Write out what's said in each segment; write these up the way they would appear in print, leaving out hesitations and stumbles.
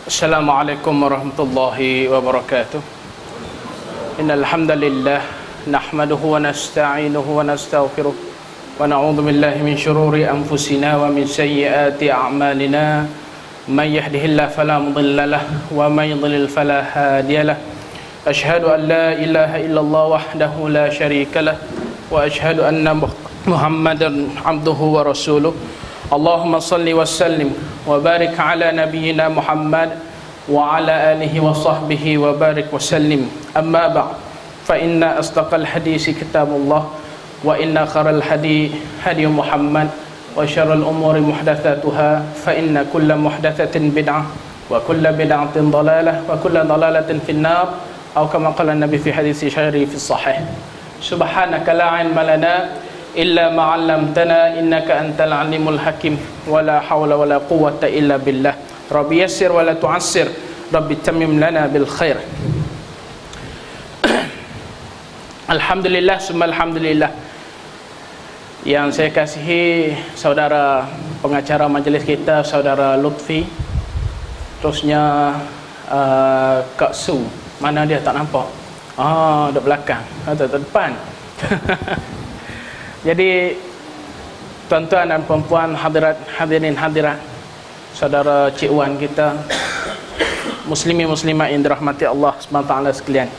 Assalamualaikum warahmatullahi wabarakatuh. Innal hamdalillah nahmaduhu wa nasta'inuhu wa nastaghfiruh wa na'udzu billahi min shururi anfusina wa min sayyiati a'malina. May yahdihillahu fala mudilla lahu wa may yudlil fala hadiya lahu. Ashhadu an la ilaha illallah wahdahu la syarika lahu wa ashhadu anna Muhammadan abduhu wa rasuluh. Allahumma salli wa sallim wa barik ala nabiyyina Muhammad wa ala alihi wa sahbihi wa barik wa sallim. Amma ba'd, fa inna asdaqal hadisi kitabullah wa inna kharal hadi hadi Muhammad wa syarrul umuri muhdatsatuha fa inna kulla muhdatsatin bid'ah wa kulla bid'atin dhalalah wa kulla dhalalatin finnar atau kama qala Nabi fi hadits syarif fi sahih. Subhanaka la ilma lana illa ma 'allamtana innaka antal alimul hakim wa la haula wa la quwwata illa billah. Rabbi yassir wa la tu'assir, Rabbi tammim lana bil khair. Alhamdulillah summa alhamdulillah. Yang saya kasihi saudara pengacara majlis kita, saudara Lutfi, terusnya Kak Su. Mana dia tak nampak? Duduk belakang atau depan. Jadi tuan-tuan dan puan-puan, hadirin hadirat, saudara Cik Wan kita, muslimin muslimat yang dirahmati Allah SWT sekalian.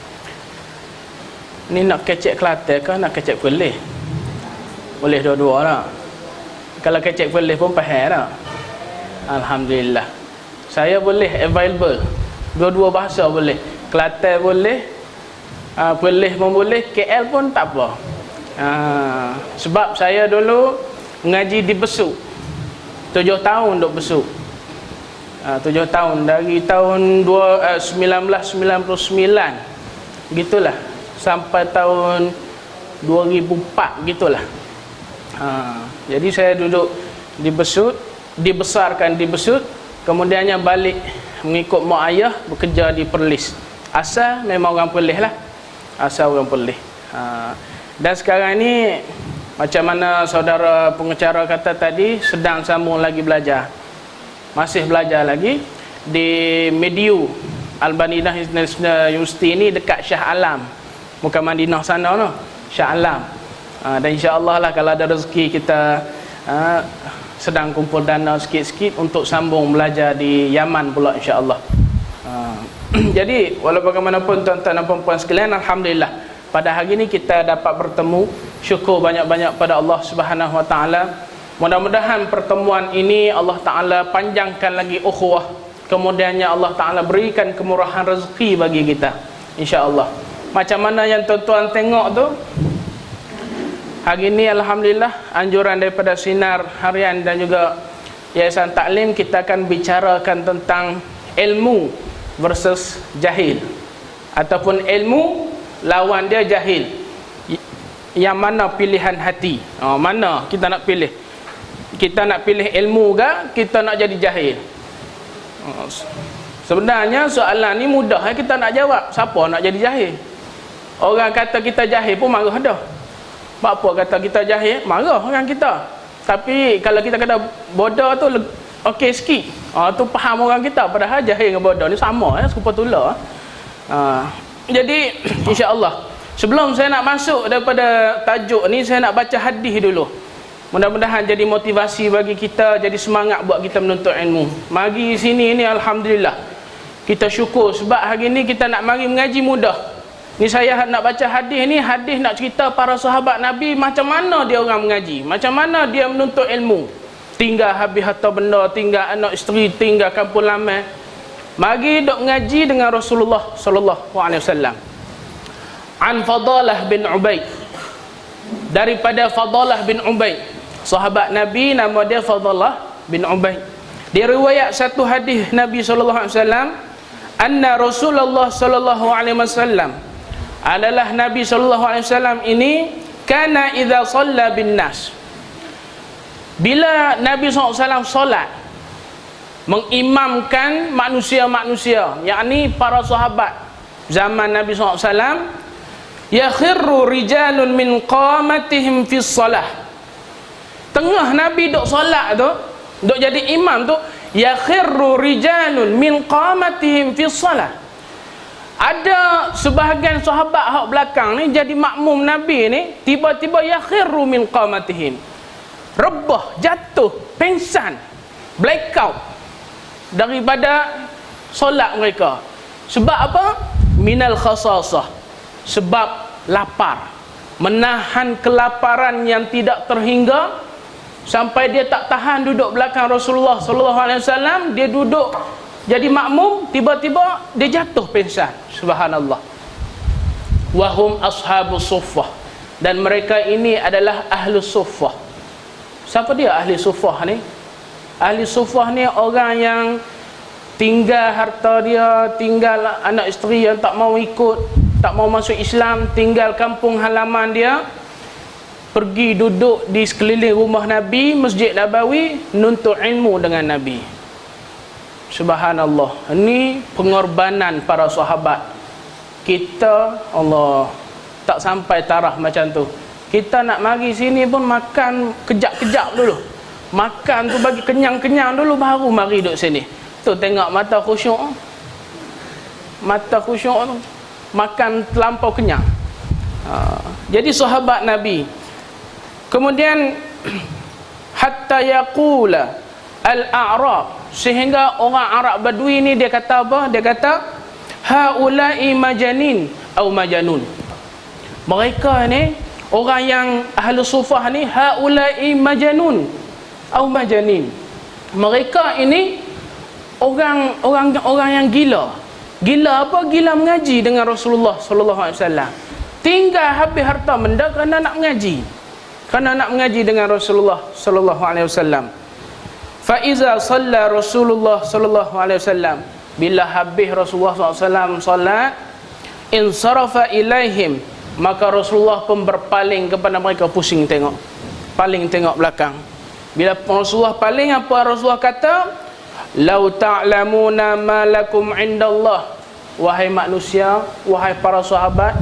Ni nak kecek Kelantan ke nak kecek Perlis? Boleh dua-dua lah. Kalau kecek Perlis pun faham lah. Alhamdulillah. Saya boleh available. Dua-dua bahasa boleh. Kelantan boleh, Perlis pun boleh, KL pun tak apa. Sebab saya dulu mengaji di Besuk 7 tahun duk Besuk. 7 tahun dari tahun 1999 gitulah sampai tahun 2004 gitulah. Jadi saya duduk di Besut, dibesarkan di Besut, kemudiannya balik mengikut mak ayah bekerja di Perlis. Asal memang orang Perlis lah. Asal orang Perlis. Dan sekarang ni macam mana saudara pengacara kata tadi, sedang sambung lagi belajar. Masih belajar lagi di Mediu Al-Madinah International University ni dekat Shah Alam. Bukan Madinah sana no, Shah Alam. Dan insya-Allah lah kalau ada rezeki kita sedang kumpul dana sikit-sikit untuk sambung belajar di Yaman pula insya-Allah. Jadi walaupun bagaimanapun tuan-tuan dan puan-puan sekalian, alhamdulillah pada hari ini kita dapat bertemu. Syukur banyak-banyak pada Allah Subhanahu Wa Taala. Mudah-mudahan pertemuan ini Allah Taala panjangkan lagi ukhuwah, kemudiannya Allah Taala berikan kemurahan rezeki bagi kita insya-Allah. Macam mana yang tuan-tuan tengok tu, hari ini alhamdulillah anjuran daripada Sinar Harian dan juga Yayasan Taklim, kita akan bicarakan tentang ilmu versus jahil, ataupun ilmu lawan dia jahil. Yang mana pilihan hati? Mana kita nak pilih? Kita nak pilih ilmu ke kita nak jadi jahil? Sebenarnya soalan ni mudah, kita nak jawab. Siapa nak jadi jahil? Orang kata kita jahil pun marah dah. Apa kata kita jahil? Marah orang kita. Tapi kalau kita kata bodoh tu okey sikit. Tu faham orang kita. Padahal jahil dengan bodoh ni sama serupa tular. Jadi insya-Allah sebelum saya nak masuk daripada tajuk ni, saya nak baca hadis dulu. Mudah-mudahan jadi motivasi bagi kita, jadi semangat buat kita menuntut ilmu. Mari sini ni alhamdulillah. Kita syukur sebab hari ni kita nak mari mengaji mudah. Ni saya nak baca hadis ni, hadis nak cerita para sahabat Nabi macam mana dia orang mengaji, macam mana dia menuntut ilmu. Tinggal habis harta benda, tinggal anak isteri, tinggal kampung lamai. Mari dok ngaji dengan Rasulullah sallallahu alaihi wasallam. An Fadalah bin Ubaid, daripada Fadalah bin Ubaid, sahabat Nabi, nama dia Fadalah bin Ubaid. Dia riwayat satu hadis Nabi sallallahu alaihi wasallam, anna Rasulullah sallallahu alaihi wasallam, adalah Nabi sallallahu alaihi wasallam ini, kana idza shalla bin nas, bila Nabi sallallahu alaihi wasallam solat, mengimamkan manusia-manusia, yakni para sahabat zaman Nabi SAW, yakhirru rijalun min qamatihim fi shalah. Tengah Nabi duk solat tu, Duk jadi imam tu, yakhirru rijalun min qamatihim fi shalah. Ada sebahagian sahabat hak belakang ni jadi makmum Nabi ni, tiba-tiba yakhirru min qamatihim, rebah, jatuh, pengsan, blackout daripada solat mereka. Sebab apa? Minal khasasah, sebab lapar, menahan kelaparan yang tidak terhingga sampai dia tak tahan duduk belakang Rasulullah sallallahu alaihi wasallam. Dia duduk jadi makmum, tiba-tiba dia jatuh pingsan. Subhanallah. Wahum ashabus suffah, dan mereka ini adalah ahli suffah. Siapa dia ahli suffah ni? Ahli suffah ni orang yang tinggal harta dia, tinggal anak isteri yang tak mau ikut, tak mau masuk Islam, tinggal kampung halaman dia, pergi duduk di sekeliling rumah Nabi, Masjid Nabawi, nuntut ilmu dengan Nabi. Subhanallah. Ini pengorbanan para sahabat. Kita, Allah, tak sampai taraf macam tu. Kita nak mari sini pun makan kejap-kejap dulu. Makan tu bagi kenyang-kenyang dulu, baru mari duduk sini. Tu tengok mata khusyuk. Mata khusyuk tu makan terlampau kenyang. Jadi sahabat Nabi. Kemudian hatta yaqula al-a'rab, sehingga orang Arab Badui ni dia kata apa? Dia kata haula'i majanin atau majanun. Mereka ni orang yang ahli sufah ni, haula'i majanun atau majanin. Mereka ini orang yang gila. Gila apa? Gila mengaji dengan Rasulullah sallallahu alaihi wasallam. Tinggal habis harta benda kerana nak mengaji. Kerana nak mengaji dengan Rasulullah sallallahu alaihi wasallam. Fa iza shalla Rasulullah sallallahu alaihi wasallam, bila habis Rasulullah sallallahu alaihi wasallam solat, insarafa ilaihim, maka Rasulullah pun berpaling kepada mereka, pusing tengok, paling tengok belakang. Bila Rasulullah paling, apa Rasulullah kata? Lau ta'lamuna ma lakum indallah, wahai manusia, wahai para sahabat,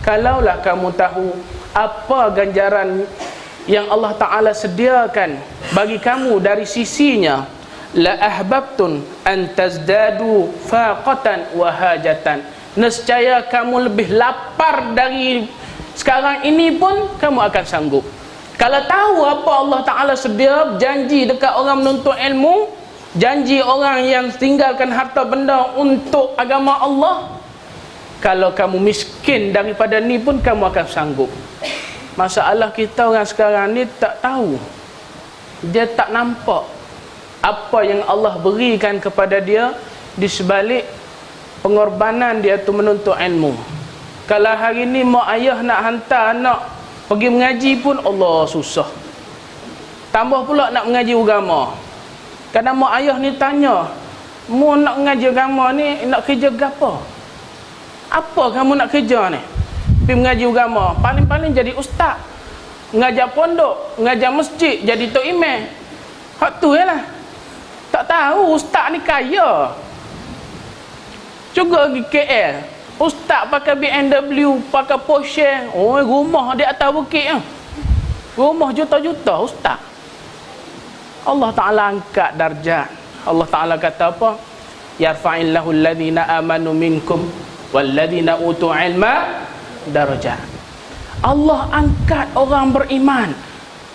kalaulah kamu tahu apa ganjaran yang Allah Ta'ala sediakan bagi kamu dari sisinya, la ahbabtun an tazdadu faqatan wa hajatan, nescaya kamu lebih lapar dari sekarang ini pun kamu akan sanggup. Kalau tahu apa Allah Ta'ala sedia janji dekat orang menuntut ilmu, janji orang yang tinggalkan harta benda untuk agama Allah, kalau kamu miskin daripada ni pun kamu akan sanggup. Masalah kita orang sekarang ni tak tahu, dia tak nampak apa yang Allah berikan kepada dia di sebalik pengorbanan dia tu menuntut ilmu. Kalau hari ni mak ayah nak hantar anak pergi mengaji pun Allah susah, tambah pula nak mengaji agama. Kadang mak ayah ni tanya, mu nak mengaji agama ni nak kerja gapo? Apa kamu nak kerja ni? Pergi mengaji agama, paling-paling jadi ustaz, mengajar pondok, mengajar masjid, jadi tok imam. Hak tu jelah. Tak tahu ustaz ni kaya. Juga pergi KL, ustaz pakai BMW, pakai Porsche, oh rumah di atas bukit ah. Rumah juta-juta ustaz. Allah Ta'ala angkat darjat. Allah Ta'ala kata apa? Yarfa'illahu alladhina amanu minkum walladhina utu ilma darjat. Allah angkat orang beriman,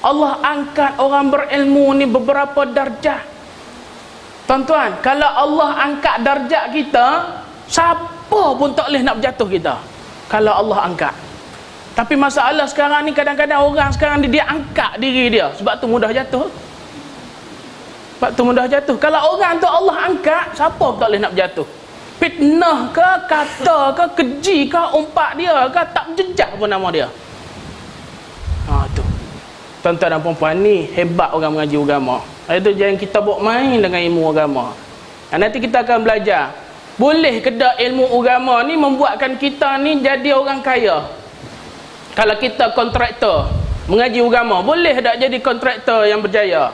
Allah angkat orang berilmu ni beberapa darjat. Tuan-tuan, kalau Allah angkat darjat kita, siapa pun tak boleh nak berjatuh kita kalau Allah angkat. Tapi masalah sekarang ni, kadang-kadang orang sekarang ni dia angkat diri dia, sebab tu mudah jatuh. Sebab tu mudah jatuh. Kalau orang tu Allah angkat, siapa pun tak boleh nak berjatuh. Fitnah ke, kata ke, keji ke, umpat dia ke, tak jejak pun nama dia. Tu tuan-tuan dan perempuan, ni hebat orang mengaji agama. Itu jangan kita buat main dengan ilmu agama. Nanti kita akan belajar, boleh ke tak ilmu agama ni membuatkan kita ni jadi orang kaya. Kalau kita kontraktor mengaji agama, boleh tak jadi kontraktor yang berjaya?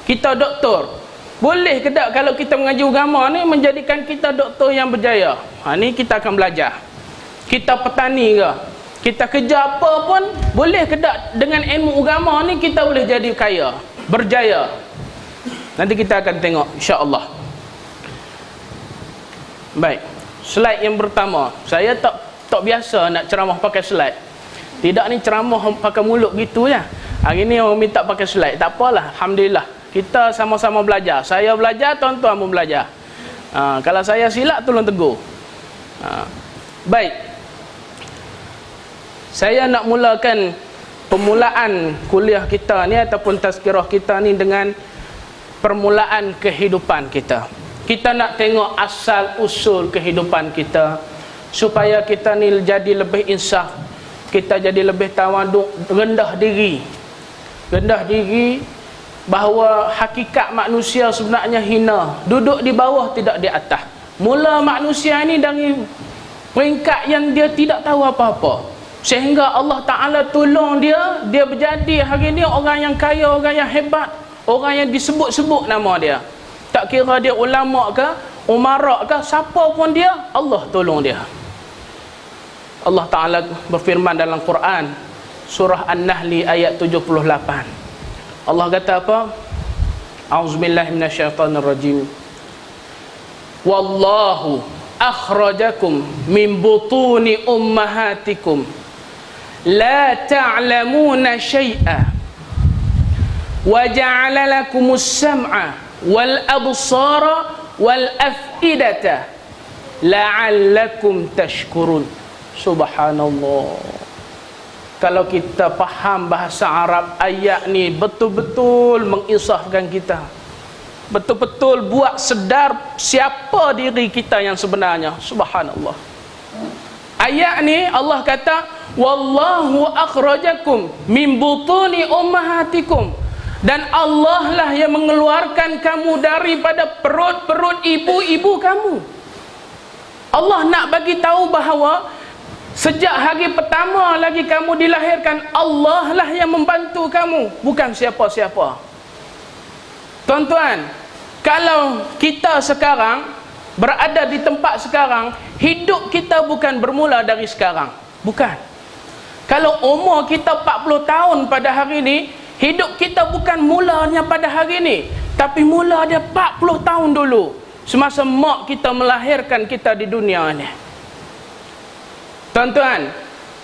Kita doktor, boleh ke tak kalau kita mengaji agama ni menjadikan kita doktor yang berjaya? Ni kita akan belajar. Kita petani ke, kita kerja apa pun, boleh ke tak dengan ilmu agama ni kita boleh jadi kaya, berjaya? Nanti kita akan tengok insya-Allah. Baik, slide yang pertama. Saya tak biasa nak ceramah pakai slide. Tidak ni ceramah pakai mulut gitu ya. Hari ni orang minta pakai slide. Tak apalah, alhamdulillah. Kita sama-sama belajar. Saya belajar, tuan-tuan pun belajar. Kalau saya silap, tolong tegur. Baik. Saya nak mulakan permulaan kuliah kita ni ataupun tazkirah kita ni dengan permulaan kehidupan kita. Kita nak tengok asal usul kehidupan kita supaya kita ni jadi lebih insaf, kita jadi lebih tawaduk, rendah diri bahawa hakikat manusia sebenarnya hina, duduk di bawah tidak di atas. Mula manusia ni dari peringkat yang dia tidak tahu apa-apa, sehingga Allah Ta'ala tolong dia berjadi hari ni orang yang kaya, orang yang hebat, orang yang disebut-sebut nama dia. Tak kira dia ulama ke, umara ke, siapa pun dia, Allah tolong dia. Allah Ta'ala berfirman dalam Quran, surah An-Nahl ayat 78. Allah kata apa? A'udzubillahi minasyaitonirrajim. Wallahu akhrajakum min butuni ummahatikum la ta'lamuna syai'a wa ja'ala lakumus sam'a wal absara wal af'idata la'allakum tashkurun. Subhanallah. Kalau kita faham bahasa Arab, ayat ni betul-betul menginsafkan kita, betul-betul buat sedar siapa diri kita yang sebenarnya. Subhanallah. Ayat ni Allah kata, wallahu akhrajakum min butuni ummahatikum, dan Allah lah yang mengeluarkan kamu daripada perut-perut ibu-ibu kamu. Allah nak bagi tahu bahawa sejak hari pertama lagi kamu dilahirkan, Allah lah yang membantu kamu, bukan siapa-siapa. Tuan-tuan, kalau kita sekarang berada di tempat sekarang, hidup kita bukan bermula dari sekarang. Bukan. Kalau umur kita 40 tahun pada hari ini, hidup kita bukan mulanya pada hari ini, tapi mula dia 40 tahun dulu, semasa mak kita melahirkan kita di dunia ni. Tuan-tuan,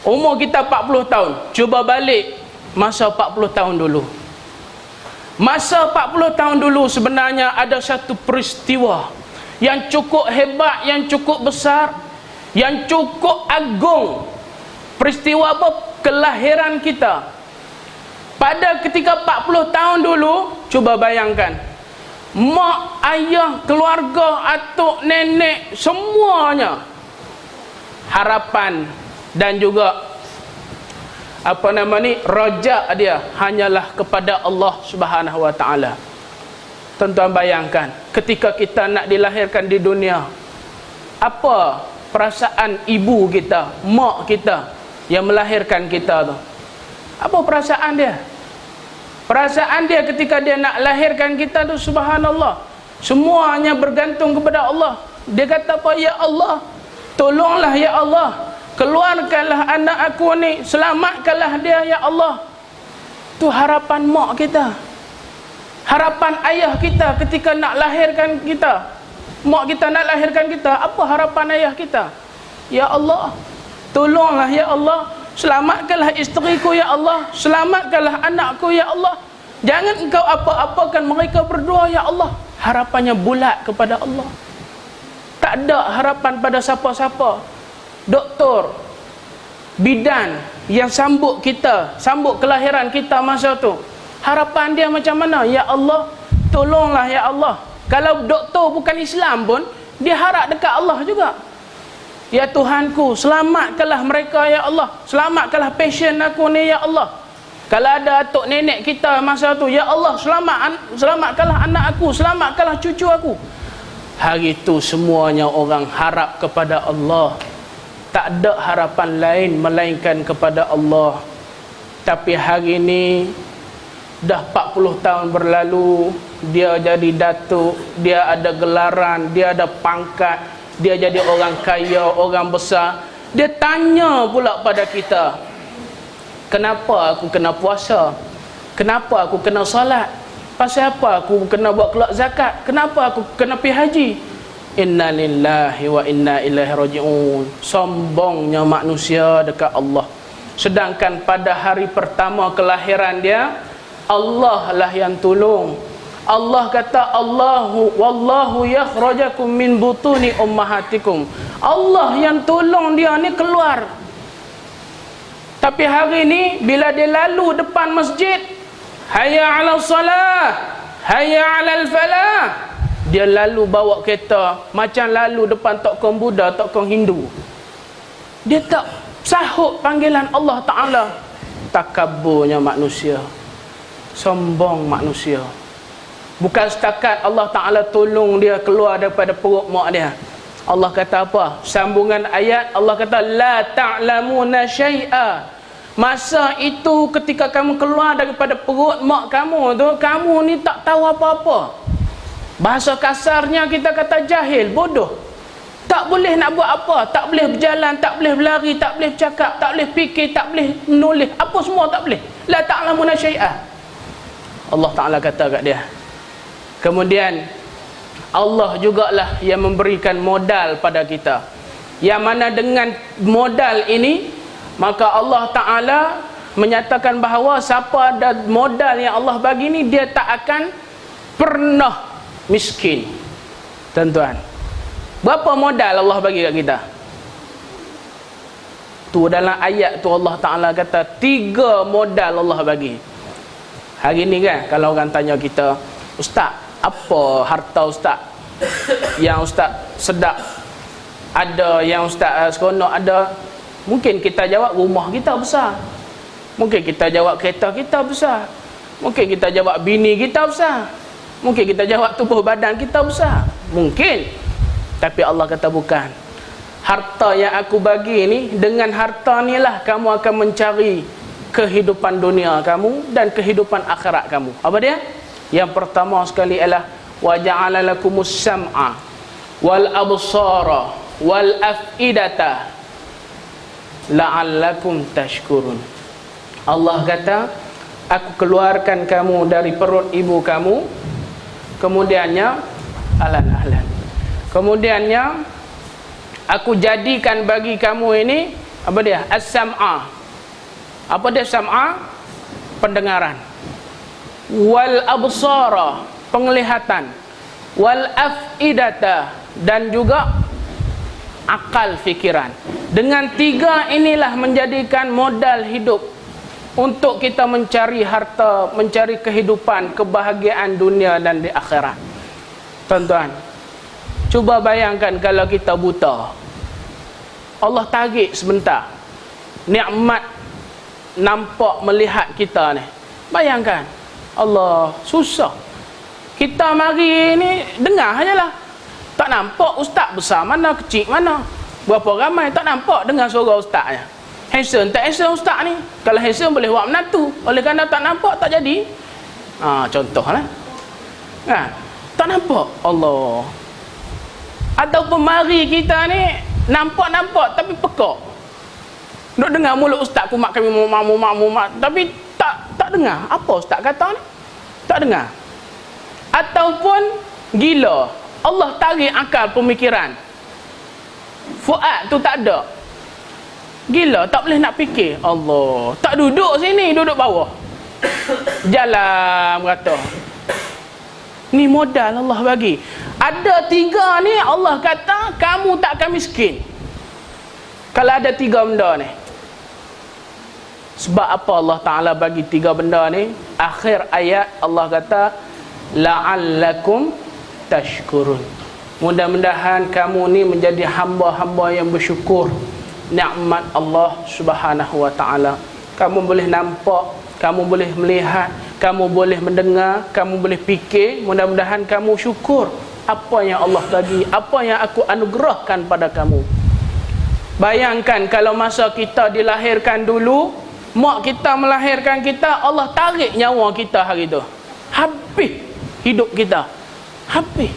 umur kita 40 tahun, cuba balik masa 40 tahun dulu. Masa 40 tahun dulu sebenarnya ada satu peristiwa yang cukup hebat, yang cukup besar, yang cukup agung. Peristiwa apa? Kelahiran kita. Pada ketika 40 tahun dulu, cuba bayangkan, mak, ayah, keluarga, atuk, nenek, semuanya harapan dan juga rajak dia hanyalah kepada Allah Subhanahu wa taala. Tuan-tuan bayangkan, ketika kita nak dilahirkan di dunia, apa perasaan ibu kita, mak kita yang melahirkan kita tu? Apa perasaan dia? Perasaan dia ketika dia nak lahirkan kita tu, subhanallah, semuanya bergantung kepada Allah. Dia kata apa? Ya Allah, tolonglah ya Allah, keluarkanlah anak aku ni, selamatkanlah dia ya Allah. Tu harapan mak kita, harapan ayah kita ketika nak lahirkan kita. Mak kita nak lahirkan kita, apa harapan ayah kita? Ya Allah, tolonglah ya Allah, selamatkanlah isteriku ya Allah, selamatkanlah anakku ya Allah. Jangan engkau apa-apakan mereka berdua ya Allah. Harapannya bulat kepada Allah, tak ada harapan pada siapa-siapa. Doktor, bidan yang sambut kita, sambut kelahiran kita masa tu, harapan dia macam mana? Ya Allah, tolonglah ya Allah. Kalau doktor bukan Islam pun, dia harap dekat Allah juga. Ya Tuhanku, selamatkanlah mereka ya Allah, selamatkanlah pasien aku ni ya Allah. Kalau ada atuk nenek kita masa tu, ya Allah, selamatkanlah anak aku, selamatkanlah cucu aku. Hari itu semuanya orang harap kepada Allah, tak ada harapan lain melainkan kepada Allah. Tapi hari ini dah 40 tahun berlalu, dia jadi datuk, dia ada gelaran, dia ada pangkat, dia jadi orang kaya, orang besar. Dia tanya pula pada kita, kenapa aku kena puasa? Kenapa aku kena salat? pasal apa aku kena buat keluar zakat? Kenapa aku kena pergi haji? Inna lillahi wa inna ilaihi raji'un. Sombongnya manusia dekat Allah. Sedangkan pada hari pertama kelahiran dia, Allah lah yang tolong. Allah kata, wallahu yakhrajakum min butuni ummahatikum. Allah yang tolong dia ni keluar. Tapi hari ni bila dia lalu depan masjid, hayya 'ala salah, hayya 'alal falah, dia lalu bawa kereta macam lalu depan tokong Buddha, tokong Hindu. Dia tak sahut panggilan Allah Ta'ala. Takaburnya manusia, sombong manusia. Bukan setakat Allah Ta'ala tolong dia keluar daripada perut mak dia. Allah kata apa? Sambungan ayat, Allah kata la ta'lamuna syai'a. Masa itu ketika kamu keluar daripada perut mak kamu tu, kamu ni tak tahu apa-apa. Bahasa kasarnya kita kata jahil, bodoh. Tak boleh nak buat apa, tak boleh berjalan, tak boleh berlari, tak boleh bercakap, tak boleh fikir, tak boleh menulis, apa semua tak boleh. La ta'lamuna syai'a. Allah Ta'ala kata kat dia. Kemudian Allah jugalah yang memberikan modal pada kita, yang mana dengan modal ini maka Allah Ta'ala menyatakan bahawa siapa ada modal yang Allah bagi ni, dia tak akan pernah miskin. Tuan-tuan, berapa modal Allah bagi kat kita? Tu dalam ayat tu Allah Ta'ala kata 3 modal Allah bagi. Hari ni kan kalau orang tanya kita, Ustaz, apa harta Ustaz yang Ustaz sedap ada, yang Ustaz seronok ada? Mungkin kita jawab rumah kita besar, mungkin kita jawab kereta kita besar, mungkin kita jawab bini kita besar, mungkin kita jawab tubuh badan kita besar, mungkin. Tapi Allah kata bukan. Harta yang aku bagi ni, dengan harta ni lah kamu akan mencari kehidupan dunia kamu dan kehidupan akhirat kamu. Apa dia? Yang pertama sekali ialah wa ja'ala lakumus sam'a wal absara wal af'idata la'allakum tashkurun. Allah kata, aku keluarkan kamu dari perut ibu kamu, kemudiannya kemudiannya aku jadikan bagi kamu ini, apa dia? As-sam'a. Apa dia sam'a? Pendengaran. Wal absara, penglihatan. Wal af'idata, dan juga akal fikiran. Dengan 3 inilah menjadikan modal hidup untuk kita mencari harta, mencari kehidupan, kebahagiaan dunia dan di akhirat. Tuan-tuan, cuba bayangkan kalau kita buta, Allah tarik sebentar, nikmat nampak melihat kita ni. Bayangkan, Allah, susah. Kita mari ni dengar sajalah, tak nampak ustaz besar mana, kecil mana, berapa ramai, tak nampak dengar suara ustaznya. Handsome tak handsome ustaz ni? Kalau handsome boleh buat menantu, oleh kerana tak nampak tak jadi. Contohlah kan, tak nampak Allah. Ataupun mari kita ni nampak tapi pekak, duk dengar mulut ustaz kumat kami mak, tapi tak dengar apa ustaz kata ni, tak dengar. Ataupun gila, Allah tarik akal pemikiran, fuad tu tak ada, gila, tak boleh nak fikir. Allah, tak duduk sini, duduk bawah, jalan berata. Ni modal Allah bagi. Ada 3 ni Allah kata kamu tak akan miskin kalau ada 3 benda ni. Sebab apa Allah Ta'ala bagi 3 benda ni? Akhir ayat Allah kata la'allakum tashkurun. Mudah-mudahan kamu ni menjadi hamba-hamba yang bersyukur nikmat Allah Subhanahu wa Ta'ala. Kamu boleh nampak, kamu boleh melihat, kamu boleh mendengar, kamu boleh fikir. Mudah-mudahan kamu syukur apa yang Allah bagi, apa yang aku anugerahkan pada kamu. Bayangkan kalau masa kita dilahirkan dulu, mak kita melahirkan kita, Allah tarik nyawa kita hari tu, habis hidup kita, habis.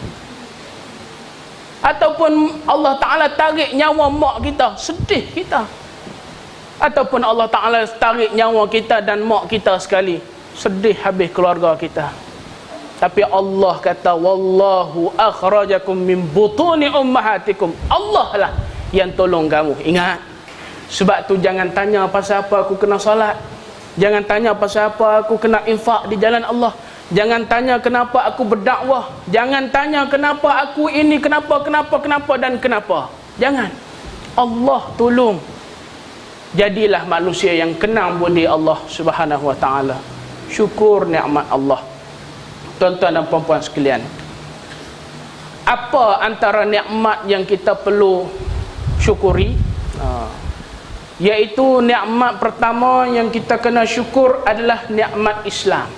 Ataupun Allah Ta'ala tarik nyawa mak kita, sedih kita. Ataupun Allah Ta'ala tarik nyawa kita dan mak kita sekali, sedih habis keluarga kita. Tapi Allah kata, wallahu akhrajakum min butuni ummahatikum. Allah lah yang tolong kamu. Ingat. Sebab tu jangan tanya pasal apa aku kena solat. Jangan tanya pasal apa aku kena infak di jalan Allah. Jangan tanya kenapa aku berdakwah. Jangan tanya kenapa aku ini, kenapa dan kenapa. Jangan. Allah tolong. Jadilah manusia yang kenal budi Allah Subhanahu wa taala. Syukur nikmat Allah. Tuan-tuan dan puan-puan sekalian, apa antara nikmat yang kita perlu syukuri? Iaitu nikmat pertama yang kita kena syukur adalah nikmat Islam.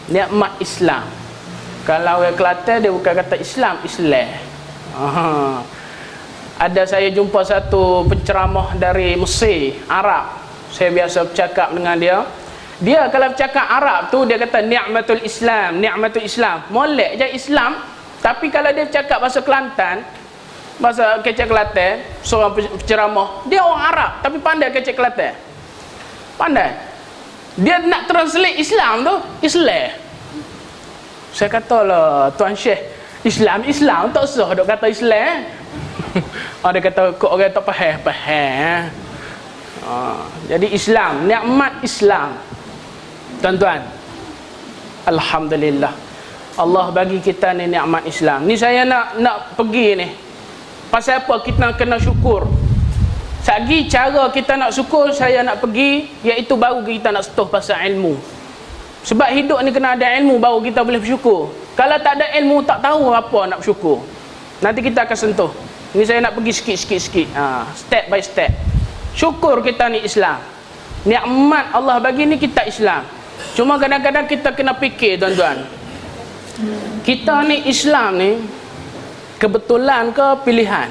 Nikmat Islam. Kalau orang Kelantan dia bukan kata Islam, Islam. Ada saya jumpa satu penceramah dari Mesir, Arab. Saya biasa bercakap dengan dia. Dia kalau bercakap Arab tu dia kata ni'matul Islam, ni'matul Islam. Molek je Islam. Tapi kalau dia bercakap bahasa Kelantan, bahasa kecek Kelantan, seorang penceramah, dia orang Arab tapi pandai kecek Kelantan. Pandai. Dia nak translate Islam tu, Islam. Saya katalah, Tuan Syekh, Islam tak usah dok kata Islam. Dia kata kok orang tak faham. Jadi Islam, nikmat Islam. Tuan-tuan, alhamdulillah Allah bagi kita ni nikmat Islam. Ni saya nak pergi ni. Pasal apa kita kena syukur? Sagi cara kita nak syukur, saya nak pergi, iaitu baru kita nak sentuh pasal ilmu. Sebab hidup ni kena ada ilmu baru kita boleh bersyukur. Kalau tak ada ilmu, tak tahu apa nak bersyukur. Nanti kita akan sentuh. Ni saya nak pergi sikit. Step by step. Syukur kita ni Islam. Nikmat Allah bagi ni kita Islam. Cuma kadang-kadang kita kena fikir, tuan-tuan. Kita ni Islam ni kebetulan ke pilihan?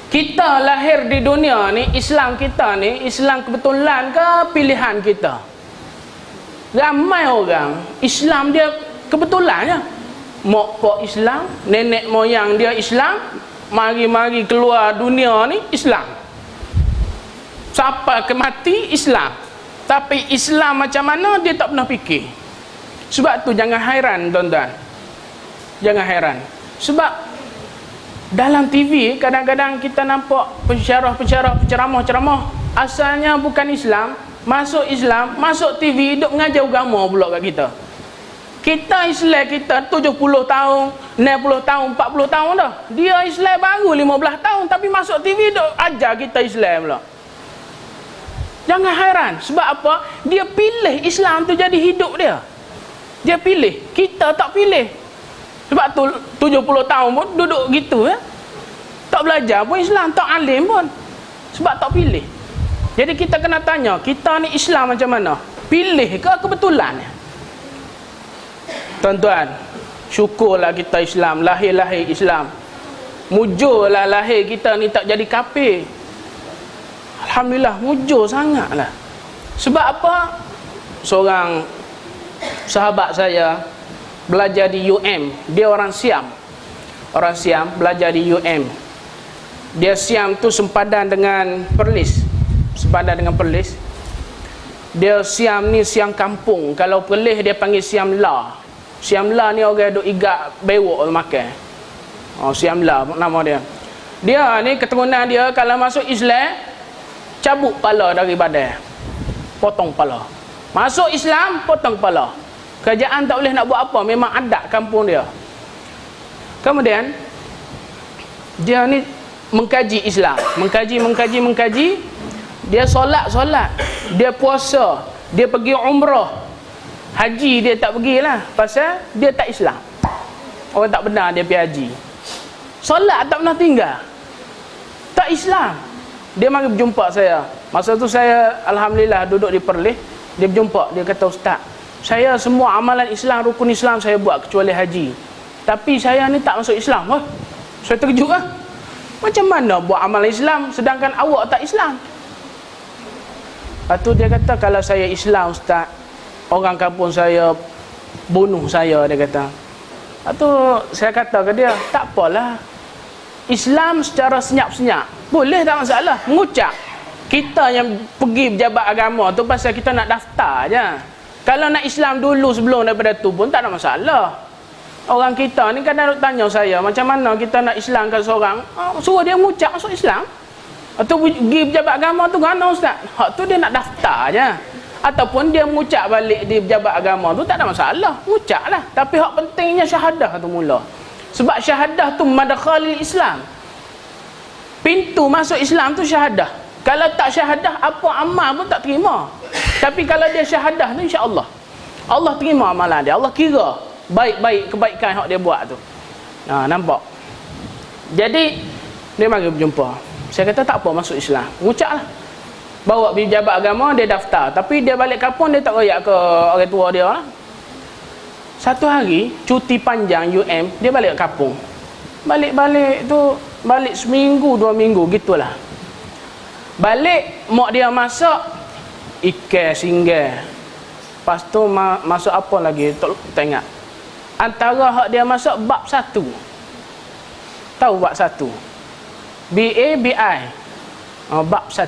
Kita lahir di dunia ni, Islam kita ni Islam kebetulan ke pilihan kita? Ramai orang Islam dia kebetulannya. Mak pak Islam, nenek moyang dia Islam, mari-mari keluar dunia ni Islam. Sampai ke mati Islam. Tapi Islam macam mana dia tak pernah fikir. Sebab tu jangan hairan, tuan-tuan. Jangan hairan. Sebab dalam TV kadang-kadang kita nampak penceramah asalnya bukan Islam, masuk TV, duk mengajar agama pula kat kita. Kita Islam kita 70 tahun, 60 tahun, 40 tahun dah. Dia Islam baru 15 tahun tapi masuk TV duk ajar kita Islam pula. Jangan hairan. Sebab apa? Dia pilih Islam tu jadi hidup dia. Dia pilih. Kita tak pilih. Sebab tu 70 tahun pun duduk gitu ya. Tak belajar pun Islam, tak alim pun. Sebab tak pilih. Jadi kita kena tanya, kita ni Islam macam mana? Pilih ke kebetulan? Tuan-tuan, syukurlah kita Islam, lahir Islam. Mujurlah lahir kita ni tak jadi kafir. Alhamdulillah, mujur sangatlah. Sebab apa? Seorang sahabat saya belajar di UM. Dia orang Siam. Orang Siam belajar di UM. Dia Siam tu sempadan dengan Perlis. Sempadan dengan Perlis. Dia Siam ni Siam kampung. Kalau Perlis dia panggil Siam La. Siam La ni orang duk igak bewok makan. Siam La nama dia. Dia ni keturunan dia kalau masuk Islam cabut kepala dari badan, potong kepala. Masuk Islam, potong kepala. Kerajaan tak boleh nak buat apa, memang adat kampung dia. Kemudian dia ni mengkaji Islam, mengkaji. Dia solat, dia puasa, dia pergi umrah. Haji dia tak pergilah, pasal dia tak Islam. Orang tak benar dia pergi haji. Solat tak pernah tinggal. Tak Islam. Dia mari berjumpa saya. Masa tu saya alhamdulillah duduk di Perlis. Dia berjumpa, dia kata, "Ustaz, saya semua amalan Islam, rukun Islam saya buat kecuali haji. Tapi saya ni tak masuk Islam." Saya terkejut lah. Macam mana buat amalan Islam sedangkan awak tak Islam? Lepas tu dia kata, "Kalau saya Islam, Ustaz, orang kampung saya bunuh saya," dia kata. Lepas tu saya kata ke dia, "Tak apalah. Islam secara senyap-senyap boleh, tak masalah. Mengucap. Kita yang pergi pejabat agama tu pasal kita nak daftar je. Kalau nak Islam dulu sebelum daripada tu pun tak ada masalah. Orang kita ni kadang tanya saya, macam mana kita nak Islamkan seorang, suruh dia mengucap masuk Islam. Atau pergi pejabat agama tu mana ustaz? Hak tu dia nak daftar je. Ataupun dia mengucap balik di pejabat agama tu, tak ada masalah, mengucap lah. Tapi hak pentingnya syahadah tu mula. Sebab syahadah tu madkhalil Islam. Pintu masuk Islam tu syahadah. Kalau tak syahadah, apa amal pun tak terima. Tapi kalau dia syahadah tu, insya-Allah Allah terima amalan dia. Allah kira baik-baik kebaikan yang dia buat tu. Nampak? Jadi dia mari berjumpa. Saya kata tak apa, masuk Islam, mengucap lah. Bawa pergi pejabat agama, dia daftar. Tapi dia balik kampung, dia tak royak ke orang tua dia lah. Satu hari cuti panjang UM, dia balik ke kampung. Balik-balik tu, balik seminggu 2 minggu gitulah. Balik mak dia masak ikan singgah. Lepas tu masuk apa lagi tak ingat. Antara hak dia masak bab 1. Tahu bab 1? BABI. Bab 1.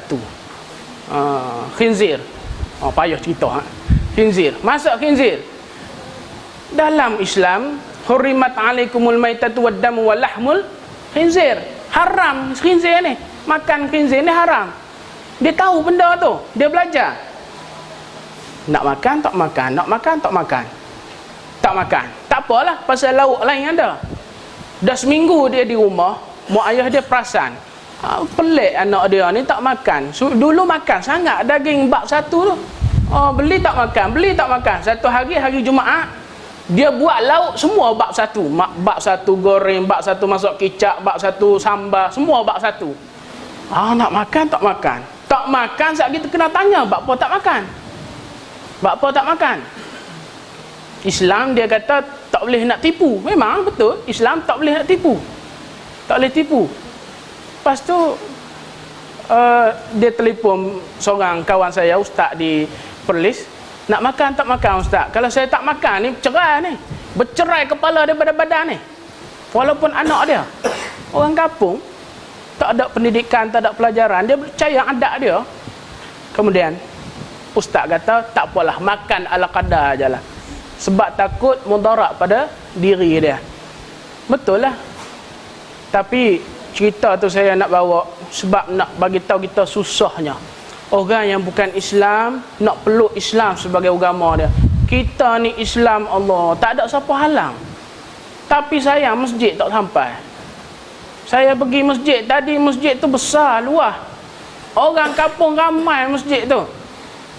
Khinzir. Payah cerita. Khinzir. Masak khinzir. Dalam Islam, hurrimat alaikumul maitatu waddamu walahmul khinzir. Haram khinzir ni. Makan khinzir ni haram. Dia tahu benda tu, dia belajar. Nak makan tak makan, nak makan tak makan. Tak makan. Tak apalah, pasal lauk lain ada. Dah seminggu dia di rumah, mak ayah dia perasan. Pelik anak dia ni tak makan. Dulu makan sangat daging bab 1 tu. Beli tak makan, beli tak makan. Satu hari Jumaat, dia buat lauk semua bab 1. Bab 1 goreng, bab 1 masuk kicap, bab 1 sambal, semua bab 1. Nak makan tak makan. Tak makan, saat kita kena tanya, bab apa tak makan? Bab apa tak makan? Islam dia kata tak boleh nak tipu. Memang betul, Islam tak boleh nak tipu. Tak boleh tipu. Lepas tu dia telefon seorang kawan saya, ustaz di Perlis. Nak makan tak makan ustaz? Kalau saya tak makan ni cerai ni. Bercerai kepala daripada badan ni. Walaupun anak dia orang kampung, tak ada pendidikan, tak ada pelajaran, dia percaya adat dia. Kemudian ustaz kata tak apalah, makan ala qadar ajalah. Sebab takut mudarat pada diri dia. Betul lah. Tapi cerita tu saya nak bawa sebab nak bagi tahu kita susahnya orang yang bukan Islam nak peluk Islam sebagai agama dia. Kita ni Islam Allah, tak ada siapa halang. Tapi saya masjid tak sampai. Saya pergi masjid tadi, masjid tu besar, luas. Orang kampung ramai masjid tu.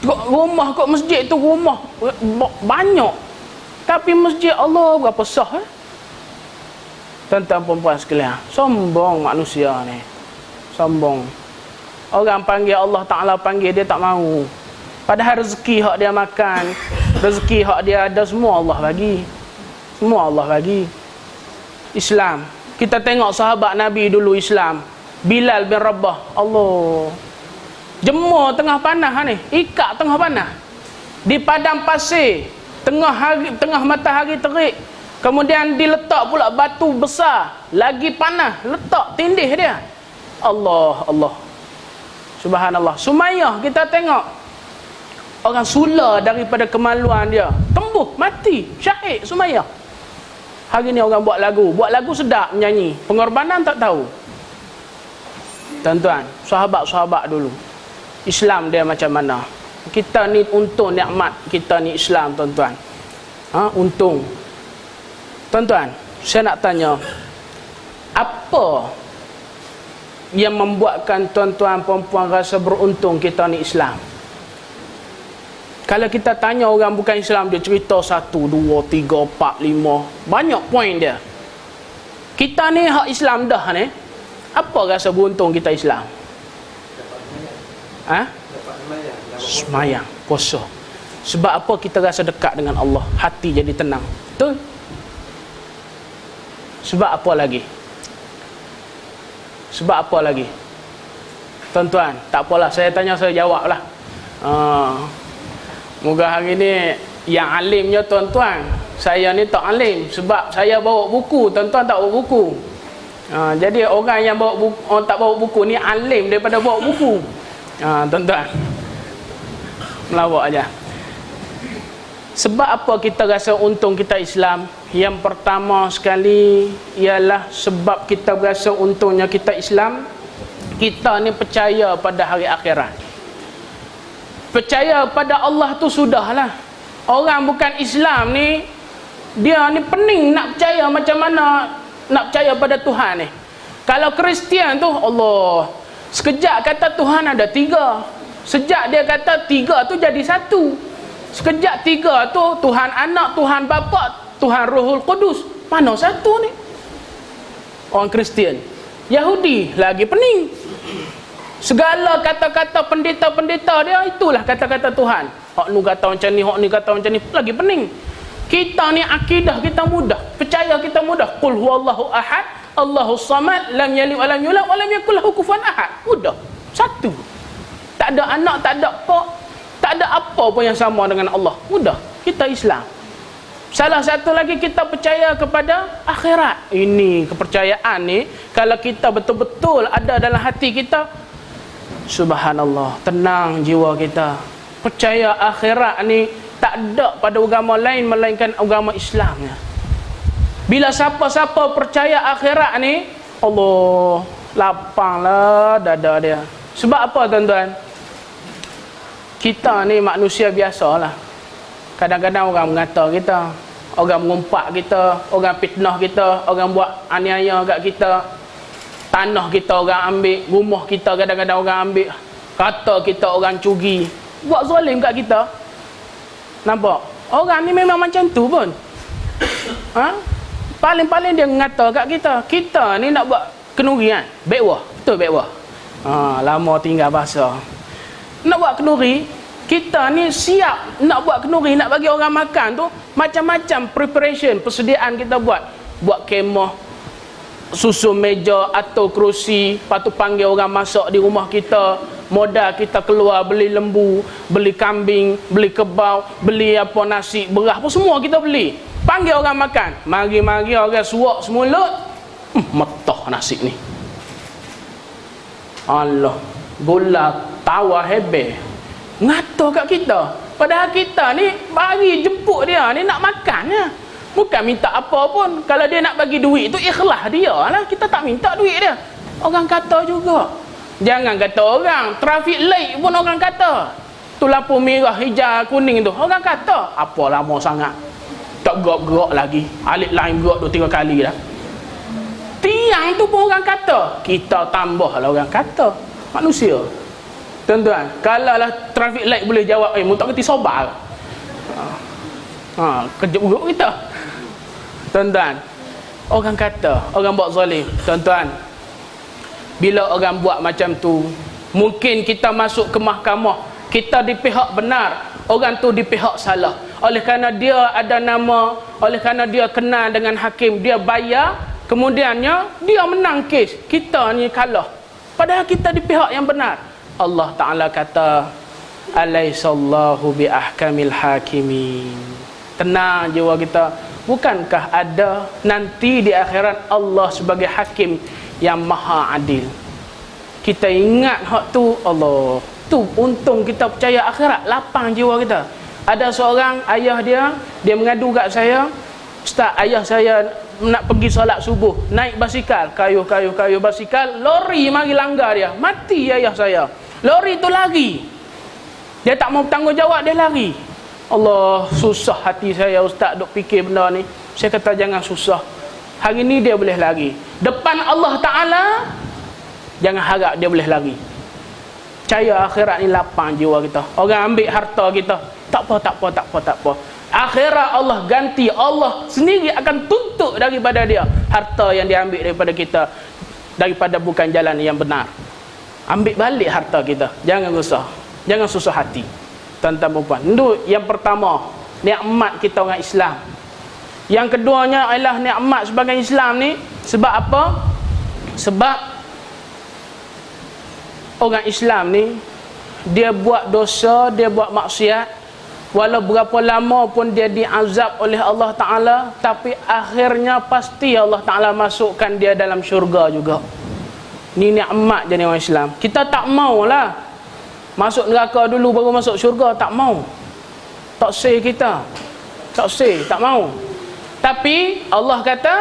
Rumah kot masjid tu, rumah banyak. Tapi masjid Allah berapa sah Tuan-tuan perempuan sekalian, sombong manusia ni. Sombong. Orang panggil Allah Ta'ala, panggil dia tak mau. Padahal rezeki hak dia makan, rezeki hak dia ada, semua Allah bagi. Semua Allah bagi. Islam, kita tengok sahabat Nabi dulu Islam. Bilal bin Rabah, Allah jemur tengah panah ni, ikat tengah panah di padang pasir, tengah matahari terik. Kemudian diletak pula batu besar, lagi panas, letak tindih dia. Allah, Allah, subhanallah. Sumayyah kita tengok, orang sula daripada kemaluan dia, tembuh mati, syahid Sumayyah. Hari ni orang buat lagu sedap, menyanyi, pengorbanan tak tahu. Tuan-tuan, sahabat-sahabat dulu, Islam dia macam mana? Kita ni untung nikmat, kita ni Islam tuan-tuan. Untung. Tuan-tuan, saya nak tanya, apa yang membuatkan tuan-tuan perempuan rasa beruntung kita ni Islam? Kalau kita tanya orang bukan Islam, dia cerita 1, 2, 3, 4, 5, banyak poin dia. Kita ni hak Islam dah ni, apa rasa beruntung kita Islam? Semayang, puasa. Sebab apa kita rasa dekat dengan Allah, hati jadi tenang. Betul? Sebab apa lagi? Sebab apa lagi? Tuan-tuan, tak apalah, saya tanya saya jawab lah. Moga hari ni yang alimnya tuan-tuan, saya ni tak alim. Sebab saya bawa buku, tuan-tuan tak bawa buku. Jadi orang yang bawa buku, orang tak bawa buku ni alim daripada bawa buku. Tuan-tuan, melawak aja. Sebab apa kita rasa untung kita Islam? Yang pertama sekali ialah sebab kita rasa untungnya kita Islam, kita ni percaya pada hari akhirat. Percaya pada Allah tu sudahlah. Orang bukan Islam ni, dia ni pening nak percaya macam mana nak percaya pada Tuhan ni. Kalau Kristian tu, Allah, sekejap kata Tuhan ada 3. Sejak dia kata 3 tu jadi 1. Sekejap 3 tu Tuhan Anak, Tuhan Bapa, Tuhan Rohul Kudus. Mana 1 ni? Orang Kristian. Yahudi lagi pening. Segala kata-kata pendeta-pendeta dia, itulah kata-kata Tuhan. Hak nu kata macam ni, hak ni kata macam ni, lagi pening. Kita ni akidah kita mudah, percaya kita mudah. Qul huwallahu ahad, Allahus samad, lam yalid wa lam yulad wa lam yakul lahu kufuwan ahad. Mudah. 1. Tak ada anak, tak ada apa, tak ada apa pun yang sama dengan Allah. Mudah. Kita Islam. Salah satu lagi, kita percaya kepada akhirat. Ini kepercayaan ni, kalau kita betul-betul ada dalam hati kita, subhanallah, tenang jiwa kita. Percaya akhirat ni tak ada pada agama lain melainkan agama Islamnya. Bila siapa-siapa percaya akhirat ni, Allah, lapanglah dada dia. Sebab apa tuan-tuan? Kita ni manusia biasalah. Kadang-kadang orang mengata kita, orang mengumpat kita, orang fitnah kita, orang buat aniaya kat kita. Tanah kita orang ambil, rumah kita kadang-kadang orang ambil, kata kita orang curi, buat zalim kat kita. Nampak? Orang ni memang macam tu pun. Paling-paling dia mengata kat kita. Kita ni nak buat kenuri kan? Bekwah. Betul bekwah? Lama tinggal bahasa. Nak buat kenuri, kita ni siap nak buat kenuri, nak bagi orang makan tu, macam-macam preparation, persediaan kita buat. Buat kemah, susun meja atau kerusi, lepas tu panggil orang masak di rumah kita, modal kita keluar beli lembu, beli kambing, beli kebau, beli apa nasi, beras pun semua kita beli. Panggil orang makan, mari-mari orang suak semulut, metah nasi ni. Allah, gula tawa hebe ngata kat kita. Padahal kita ni bagi jemput dia ni nak makannya, bukan minta apa pun. Kalau dia nak bagi duit tu ikhlas dia lah, kita tak minta duit dia. Orang kata juga, jangan kata orang, traffic light pun orang kata. Tu lampu merah, hijau, kuning tu, orang kata apa lama sangat tak gerak-gerak lagi, alik lain gerak 2-3 kali dah. Tiang tu pun orang kata. Kita tambah lah orang kata. Manusia. Tuan-tuan, kalau lah traffic light boleh jawab, mu tak kerti sobar. Kejap buruk kita. Tuan-tuan, orang kata, orang buat zalim. Tuan-tuan, bila orang buat macam tu, mungkin kita masuk ke mahkamah, kita di pihak benar, orang tu di pihak salah. Oleh kerana dia ada nama, oleh kerana dia kenal dengan hakim, dia bayar, kemudiannya dia menang kes, kita ni kalah. Padahal kita di pihak yang benar. Allah Ta'ala kata, alaisallahu bi ahkamil hakimin. Tenang jiwa kita. Bukankah ada nanti di akhirat Allah sebagai hakim yang maha adil? Kita ingat hak tu, Allah, tu untung kita percaya akhirat, lapang jiwa kita. Ada seorang ayah dia mengadu kat saya, Ustaz, ayah saya nak pergi solat subuh, naik basikal, kayuh basikal, lori mari langgar dia, mati ayah saya. Lori tu lari, dia tak mau bertanggungjawab, dia lari. Allah, susah hati saya Ustaz duk fikir benda ni. Saya kata jangan susah, hari ni dia boleh lari, depan Allah Ta'ala jangan harap dia boleh lari. Percaya akhirat ni lapang jiwa kita. Orang ambil harta kita, tak apa. Akhirat Allah ganti, Allah sendiri akan tuntut daripada dia harta yang diambil daripada kita, daripada bukan jalan yang benar. Ambil balik harta kita. Jangan susah, jangan susah hati, tuan-tuan puan. Itu yang pertama, nikmat kita orang Islam. Yang keduanya adalah nikmat sebagai Islam ni. Sebab apa? Sebab orang Islam ni, dia buat dosa, dia buat maksiat, walau berapa lama pun dia diazab oleh Allah Ta'ala, tapi akhirnya pasti Allah Ta'ala masukkan dia dalam syurga juga. Ni nikmat jadi orang Islam. Kita tak maulah masuk neraka dulu baru masuk syurga, tak mau. Tak say kita. Tak usah, tak mau. Tapi Allah kata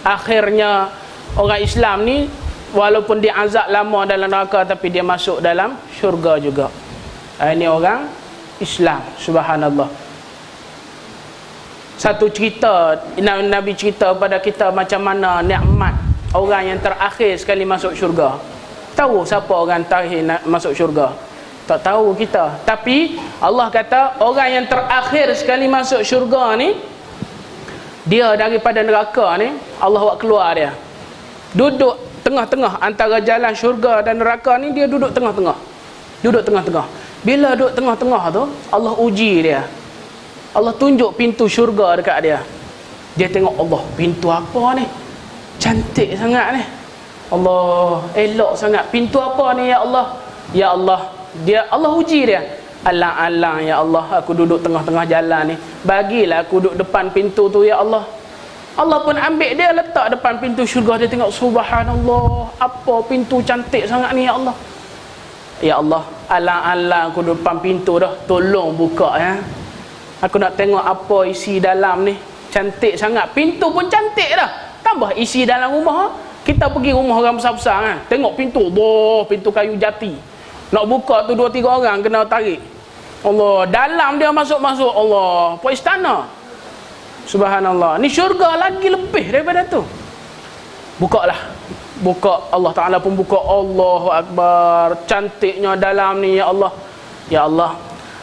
akhirnya orang Islam ni walaupun dia azab lama dalam neraka tapi dia masuk dalam syurga juga. Ini orang Islam, subhanallah. Satu cerita Nabi cerita pada kita macam mana nikmat orang yang terakhir sekali masuk syurga. Tahu siapa orang terakhir masuk syurga? Tak tahu kita. Tapi Allah kata orang yang terakhir sekali masuk syurga ni, dia daripada neraka ni, Allah buat keluar dia. Duduk tengah-tengah antara jalan syurga dan neraka ni, dia duduk tengah-tengah. Duduk tengah-tengah. Bila duduk tengah-tengah tu, Allah uji dia. Allah tunjuk pintu syurga dekat dia. Dia tengok, Allah, pintu apa ni? Cantik sangat ni. Allah, elok sangat. Pintu apa ni ya Allah? Ya Allah. Allah uji dia. Alang-alang ya Allah, aku duduk tengah-tengah jalan ni. Bagilah aku duduk depan pintu tu ya Allah. Allah pun ambil dia letak depan pintu syurga. Dia tengok, subhanallah, apa pintu cantik sangat ni ya Allah. Ya Allah, alang-alang aku duduk depan pintu dah. Tolong buka ya. Aku nak tengok apa isi dalam ni. Cantik sangat. Pintu pun cantik dah. Tambah isi dalam rumah. Kita pergi rumah orang besar-besar kan. Tengok pintu. Boh, pintu kayu jati. Nak buka tu 2-3 orang kena tarik. Allah, dalam dia masuk-masuk. Allah, puak istana. Subhanallah. Ni syurga lagi lebih daripada tu. Bukalah. Buka. Allah Ta'ala pun buka. Allahu Akbar. Cantiknya dalam ni ya Allah. Ya Allah,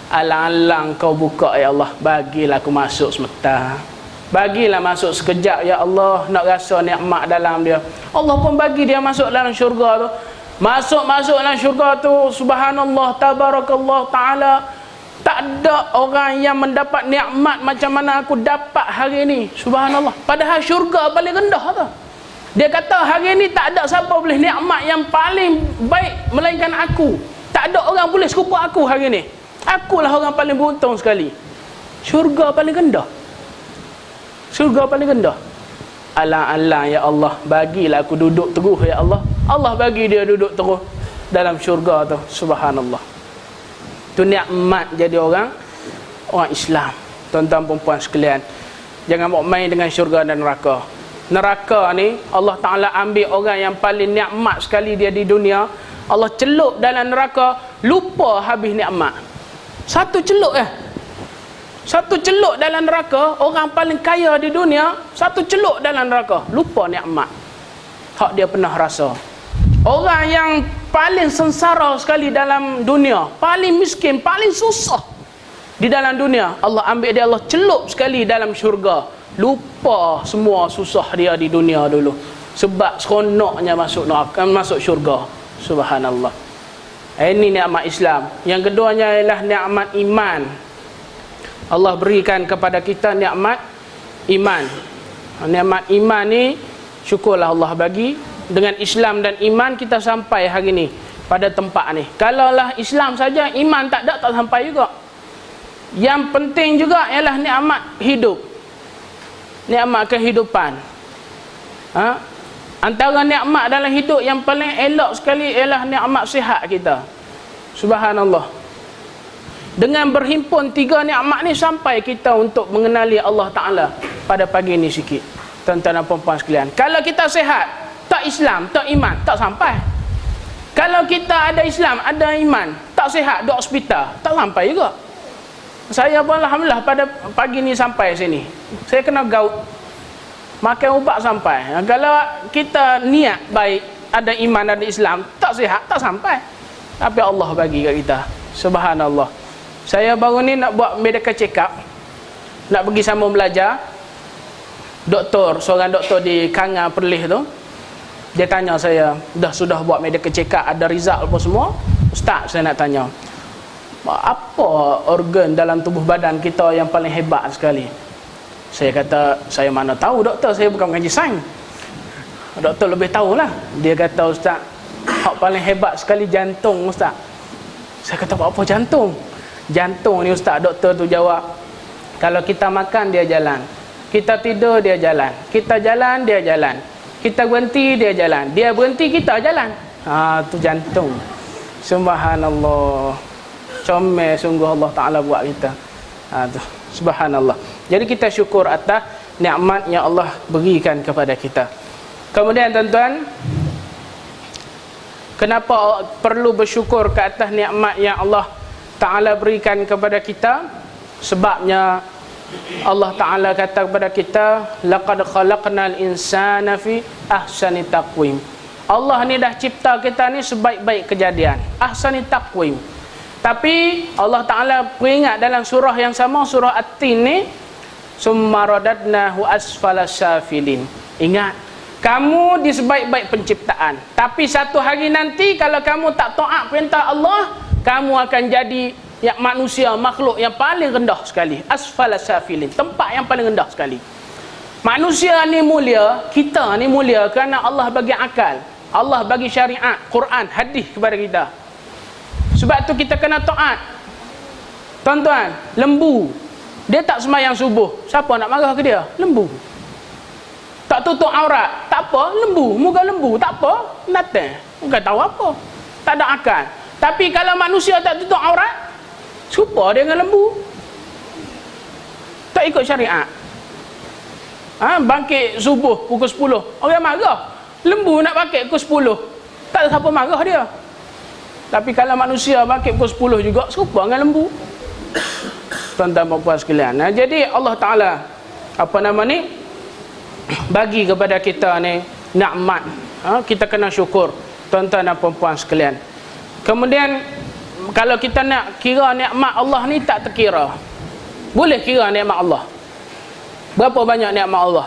alang-alang kau buka ya Allah. Bagilah aku masuk sebentar. Bagilah masuk sekejap ya Allah. Nak rasa nikmat dalam dia. Allah pun bagi dia masuk dalam syurga tu. Masuk dalam syurga tu, subhanallah, tabarakallah ta'ala. Tak ada orang yang mendapat nikmat macam mana aku dapat hari ni. Subhanallah. Padahal syurga paling rendah tu. Dia kata hari ni tak ada siapa boleh nikmat yang paling baik melainkan aku. Tak ada orang boleh serupa aku hari ni. Akulah orang paling beruntung sekali. Syurga paling rendah. Syurga paling rendah. Alang-alang ya Allah, bagilah aku duduk teguh ya Allah. Allah bagi dia duduk terus dalam syurga tu. Subhanallah. Tu nikmat jadi orang Islam. Tuan-tuan perempuan sekalian, jangan buat main dengan syurga dan neraka. Neraka ni Allah Ta'ala ambil orang yang paling nikmat sekali dia di dunia. Allah celup dalam neraka, lupa habis nikmat. Satu celup Satu celup dalam neraka, orang paling kaya di dunia, satu celup dalam neraka, lupa nikmat hak dia pernah rasa. Orang yang paling sengsara sekali dalam dunia, paling miskin, paling susah di dalam dunia, Allah ambil dia, Allah celup sekali dalam syurga. Lupa semua susah dia di dunia dulu. Sebab seronoknya masuk neraka, masuk syurga. Subhanallah. Ini nikmat Islam. Yang keduanya ialah nikmat iman. Allah berikan kepada kita nikmat iman. Nikmat iman ni syukurlah Allah bagi. Dengan Islam dan iman kita sampai hari ni pada tempat ni. Kalaulah Islam saja, iman tak ada, tak sampai juga. Yang penting juga ialah nikmat hidup, nikmat kehidupan. Antara nikmat dalam hidup yang paling elok sekali ialah nikmat sihat kita. Subhanallah. Dengan berhimpun 3 nikmat ni sampai kita untuk mengenali Allah Ta'ala pada pagi ni sikit. Tuan-tuan dan puan-puan sekalian, kalau kita sihat, tak Islam, tak iman, tak sampai. Kalau kita ada Islam, ada iman, tak sihat, duduk hospital, tak sampai juga. Saya pun alhamdulillah pada pagi ni sampai sini. Saya kena gout, makan ubat sampai. Kalau kita niat baik, ada iman, ada Islam, tak sihat, tak sampai. Tapi Allah bagi kat kita. Subhanallah. Saya baru ni nak buat medical check up, nak pergi sambung belajar. Seorang doktor di Kangar Perlis tu, dia tanya saya, sudah buat medical check up, ada result apa semua? Ustaz, saya nak tanya, apa organ dalam tubuh badan kita yang paling hebat sekali? Saya kata, saya mana tahu doktor, saya bukan mengaji sains. Doktor lebih tahulah. Dia kata, Ustaz, hak paling hebat sekali jantung, Ustaz. Saya kata, apa jantung? Jantung ni, Ustaz. Doktor tu jawab, kalau kita makan dia jalan, kita tidur dia jalan, kita jalan dia jalan, kita berhenti dia jalan, dia berhenti kita jalan. Tu jantung. Subhanallah. Comel sungguh Allah Ta'ala buat kita. Tu Subhanallah. Jadi kita syukur atas nikmat yang Allah berikan kepada kita. Kemudian tuan-tuan, kenapa perlu bersyukur ke atas nikmat yang Allah Ta'ala berikan kepada kita? Sebabnya Allah Ta'ala kata kepada kita, laqad khalaqnal insana fi ahsani taqwim. Allah ni dah cipta kita ni sebaik-baik kejadian, ahsani taqwim. Tapi Allah Ta'ala peringat dalam surah yang sama, surah At-Tin ni, summa radadnahu asfala safilin. Ingat, kamu di sebaik-baik penciptaan, tapi satu hari nanti kalau kamu tak taat perintah Allah, kamu akan jadi manusia, makhluk yang paling rendah sekali, asfala safilin, tempat yang paling rendah sekali. Manusia ni mulia, kita ni mulia kerana Allah bagi akal, Allah bagi syariat, Quran, hadis kepada kita. Sebab tu kita kena taat. Tuan-tuan, lembu dia tak sembahyang subuh, siapa nak marah ke dia? Lembu. Tak tutup aurat, tak apa, lembu, muka lembu, tak apa, datang, bukan tahu apa, tak ada akal. Tapi kalau manusia tak tutup aurat, serupa dia dengan lembu, tak ikut syariat. Bangkit subuh pukul 10, orang marah. Lembu nak bangkit pukul 10, tak ada siapa marah dia. Tapi kalau manusia bangkit pukul 10 juga, serupa dengan lembu. Tuan-tuan dan puan sekalian, jadi Allah Ta'ala bagi kepada kita ni nikmat, kita kena syukur, tuan-tuan dan puan sekalian. Kemudian kalau kita nak kira nikmat Allah ni, tak terkira. Boleh kira nikmat Allah. Berapa banyak nikmat Allah?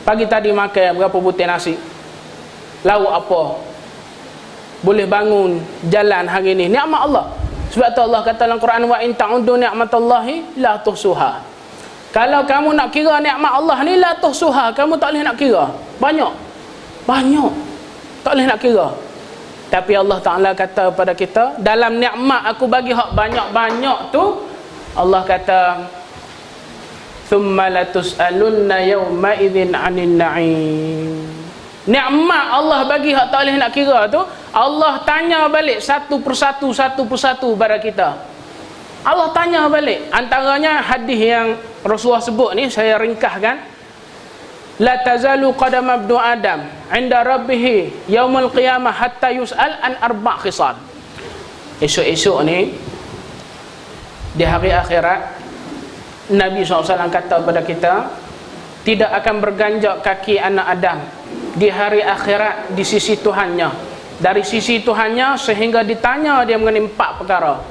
Pagi tadi makan berapa butir nasi, lauk apa, boleh bangun jalan hari ni, nikmat Allah. Sebab tu Allah kata dalam Quran, wa in ta'uddu ni'matallahi la tuhsuha. Kalau kamu nak kira nikmat Allah ni, la tuhsuha, kamu tak boleh nak kira. Banyak, tak boleh nak kira. Tapi Allah Ta'ala kata kepada kita, dalam nikmat aku bagi hak banyak-banyak tu, Allah kata, thumma latus'alunna yawma idzin 'anil na'im. Nikmat Allah bagi hak tak boleh nak kira tu, Allah tanya balik satu persatu pada kita. Allah tanya balik. Antaranya hadis yang Rasulullah sebut ni, saya ringkaskan. La tazalu qadam ibnu Adam 'inda rabbih yaumul qiyamah hatta yus'al an arba' khisal. Esok-esok ni di hari akhirat, Nabi SAW kata kepada kita, tidak akan berganjak kaki anak Adam di hari akhirat di sisi Tuhannya, dari sisi Tuhannya, sehingga ditanya dia mengenai 4 perkara.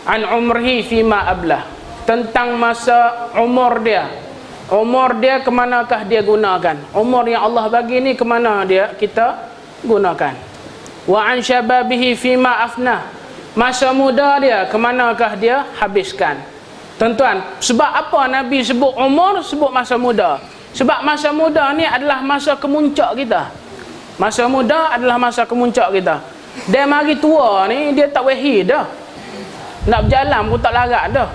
An umrihi fima ablah, tentang masa umur dia kemanakah dia gunakan, umur yang Allah bagi ni kemana dia kita gunakan. Wa an syababihi fima afnah, masa muda dia kemanakah dia habiskan. Tuan-tuan, sebab apa Nabi sebut umur, sebut masa muda? Sebab masa muda ni adalah masa kemuncak kita. Masa muda adalah masa kemuncak kita. Dia mari tua ni, dia tak wehi dah, nak berjalan pun tak larat dah.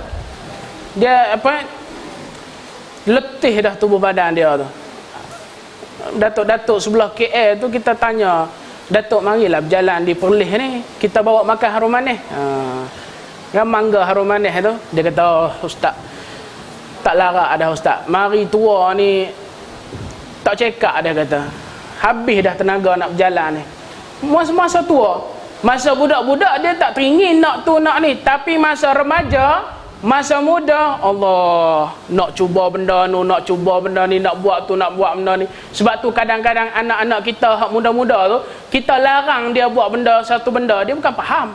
Dia letih dah tubuh badan dia tu. Datuk-datuk sebelah KL tu kita tanya, Datuk marilah berjalan di Perlis ni, kita bawa makan harum manis. Kan mangga harum manis tu. Dia kata, oh, ustaz, tak larat dah ustaz, mari tua ni tak cekak, dia kata. Habis dah tenaga nak berjalan ni. Masa tua, masa budak-budak dia tak teringin nak tu nak ni, tapi masa remaja, masa muda, Allah, nak cuba benda ni, nak cuba benda ni, nak buat tu, nak buat benda ni. Sebab tu kadang-kadang anak-anak kita hak muda-muda tu, kita larang dia buat benda, satu benda, dia bukan faham.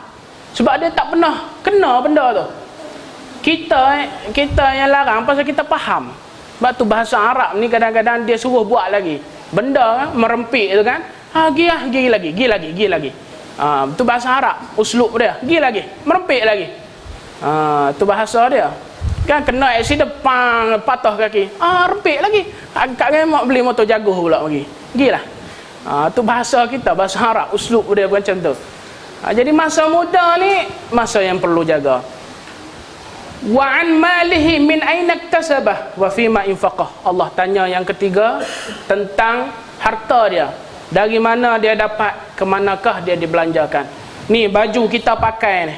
Sebab dia tak pernah kena benda tu. Kita yang larang pasal kita faham. Sebab tu bahasa Arab ni kadang-kadang dia suruh buat lagi benda kan, merempik tu kan, gi lagi. Tu bahasa Arab, uslub dia, gi lagi, merempik lagi. Tu bahasa dia. Kan kena accident, patah kaki, rempik lagi. Kat remote beli motor jaguh pula pergi, gilah. Tu bahasa kita, bahasa Arab, uslub dia macam tu. Jadi masa muda ni masa yang perlu jaga. Wa an malihi min aina iktasabah wa fima infaqah. Allah tanya yang ketiga tentang harta dia, dari mana dia dapat, ke manakah dia dibelanjakan. Ni baju kita pakai ni,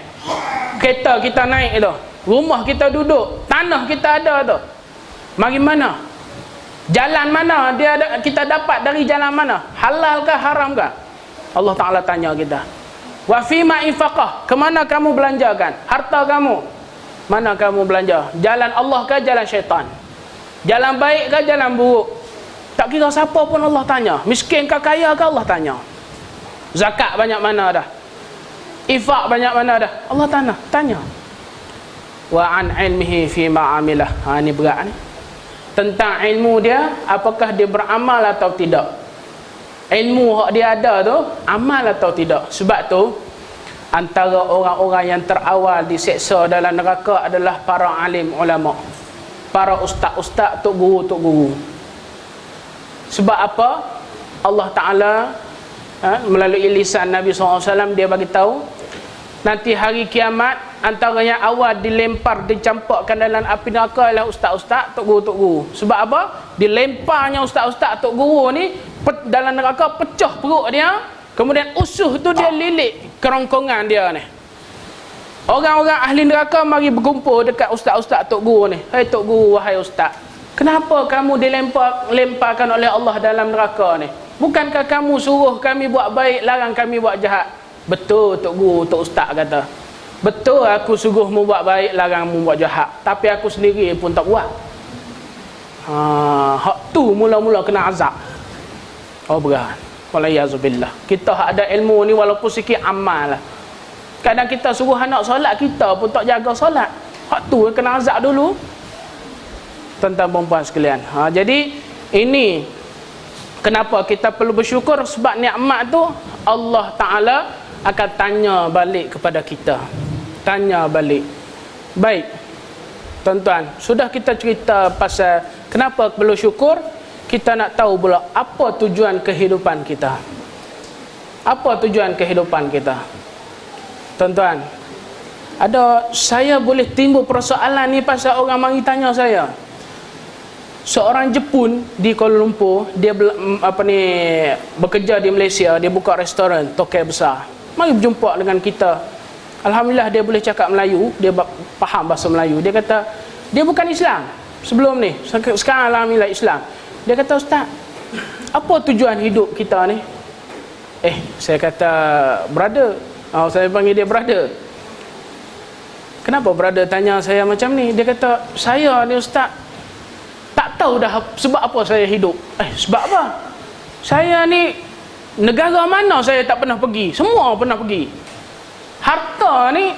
kereta kita naik tu, rumah kita duduk, Tanah kita ada tu. Mari mana? Jalan mana kita dapat dari jalan mana? Halal ke haram ke? Allah Ta'ala tanya kita. Wa fima infaqah, kemana kamu belanjakan harta kamu? Mana kamu belanja? Jalan Allah ke jalan syaitan? Jalan baik ke jalan buruk? Tak kira siapa pun Allah tanya. Miskin ke kaya ke Allah tanya. Zakat banyak mana dah? Infak banyak mana dah? Allah tanya. Wa an ilmihi fima amilah. Ni berat ni. Tentang ilmu dia, apakah dia beramal atau tidak. Ilmu yang dia ada tu, amal atau tidak. Sebab tu antara orang-orang yang terawal diseksa dalam neraka adalah para alim ulama, para ustaz-ustaz, tok guru. Sebab apa? Allah Ta'ala melalui lisan Nabi SAW dia bagi tahu nanti hari kiamat antara yang awal dilempar, dicampakkan dalam api neraka ialah ustaz-ustaz, tok guru. Sebab apa? Dilemparnya ustaz-ustaz, tok guru ni dalam neraka, pecah perut dia, kemudian usuh tu dia lilit kerongkongan dia ni. Orang-orang ahli neraka mari berkumpul dekat ustaz-ustaz, tok guru ni. Hai tok guru, wahai ustaz, kenapa kamu dilemparkan oleh Allah dalam neraka ni? Bukankah kamu suruh kami buat baik, larang kami buat jahat? Betul tok guru, tok ustaz kata. Betul aku suruhmu buat baik, larangmu buat jahat, tapi aku sendiri pun tak buat. Hak tu mula-mula kena azab. Oh berat. Walayazubillah. Kita ada ilmu ni walaupun sikit amal lah. Kadang kita suruh anak solat, kita pun tak jaga solat. Hak tu kena azab dulu. Tuan-tuan perempuan sekalian. Jadi ini kenapa kita perlu bersyukur, sebab nikmat tu Allah Ta'ala akan tanya balik kepada kita. Tanya balik. Baik tuan-tuan, sudah kita cerita pasal kenapa perlu syukur. Kita nak tahu pula apa tujuan kehidupan kita. Apa tujuan kehidupan kita? Tuan-tuan, saya boleh timbul persoalan ni pasal orang mari tanya saya. Seorang Jepun di Kuala Lumpur, dia bekerja di Malaysia, dia buka restoran tokai besar. Mari berjumpa dengan kita. Alhamdulillah dia boleh cakap Melayu, dia faham bahasa Melayu. Dia kata dia bukan Islam sebelum ni. Sekarang alhamdulillah Islam. Dia kata, ustaz, apa tujuan hidup kita ni? Saya kata, brother. Saya panggil dia brother. Kenapa brother tanya saya macam ni? Dia kata, saya ni ustaz, tak tahu dah sebab apa saya hidup. Sebab apa? Saya ni, negara mana saya tak pernah pergi? Semua pernah pergi. Harta ni,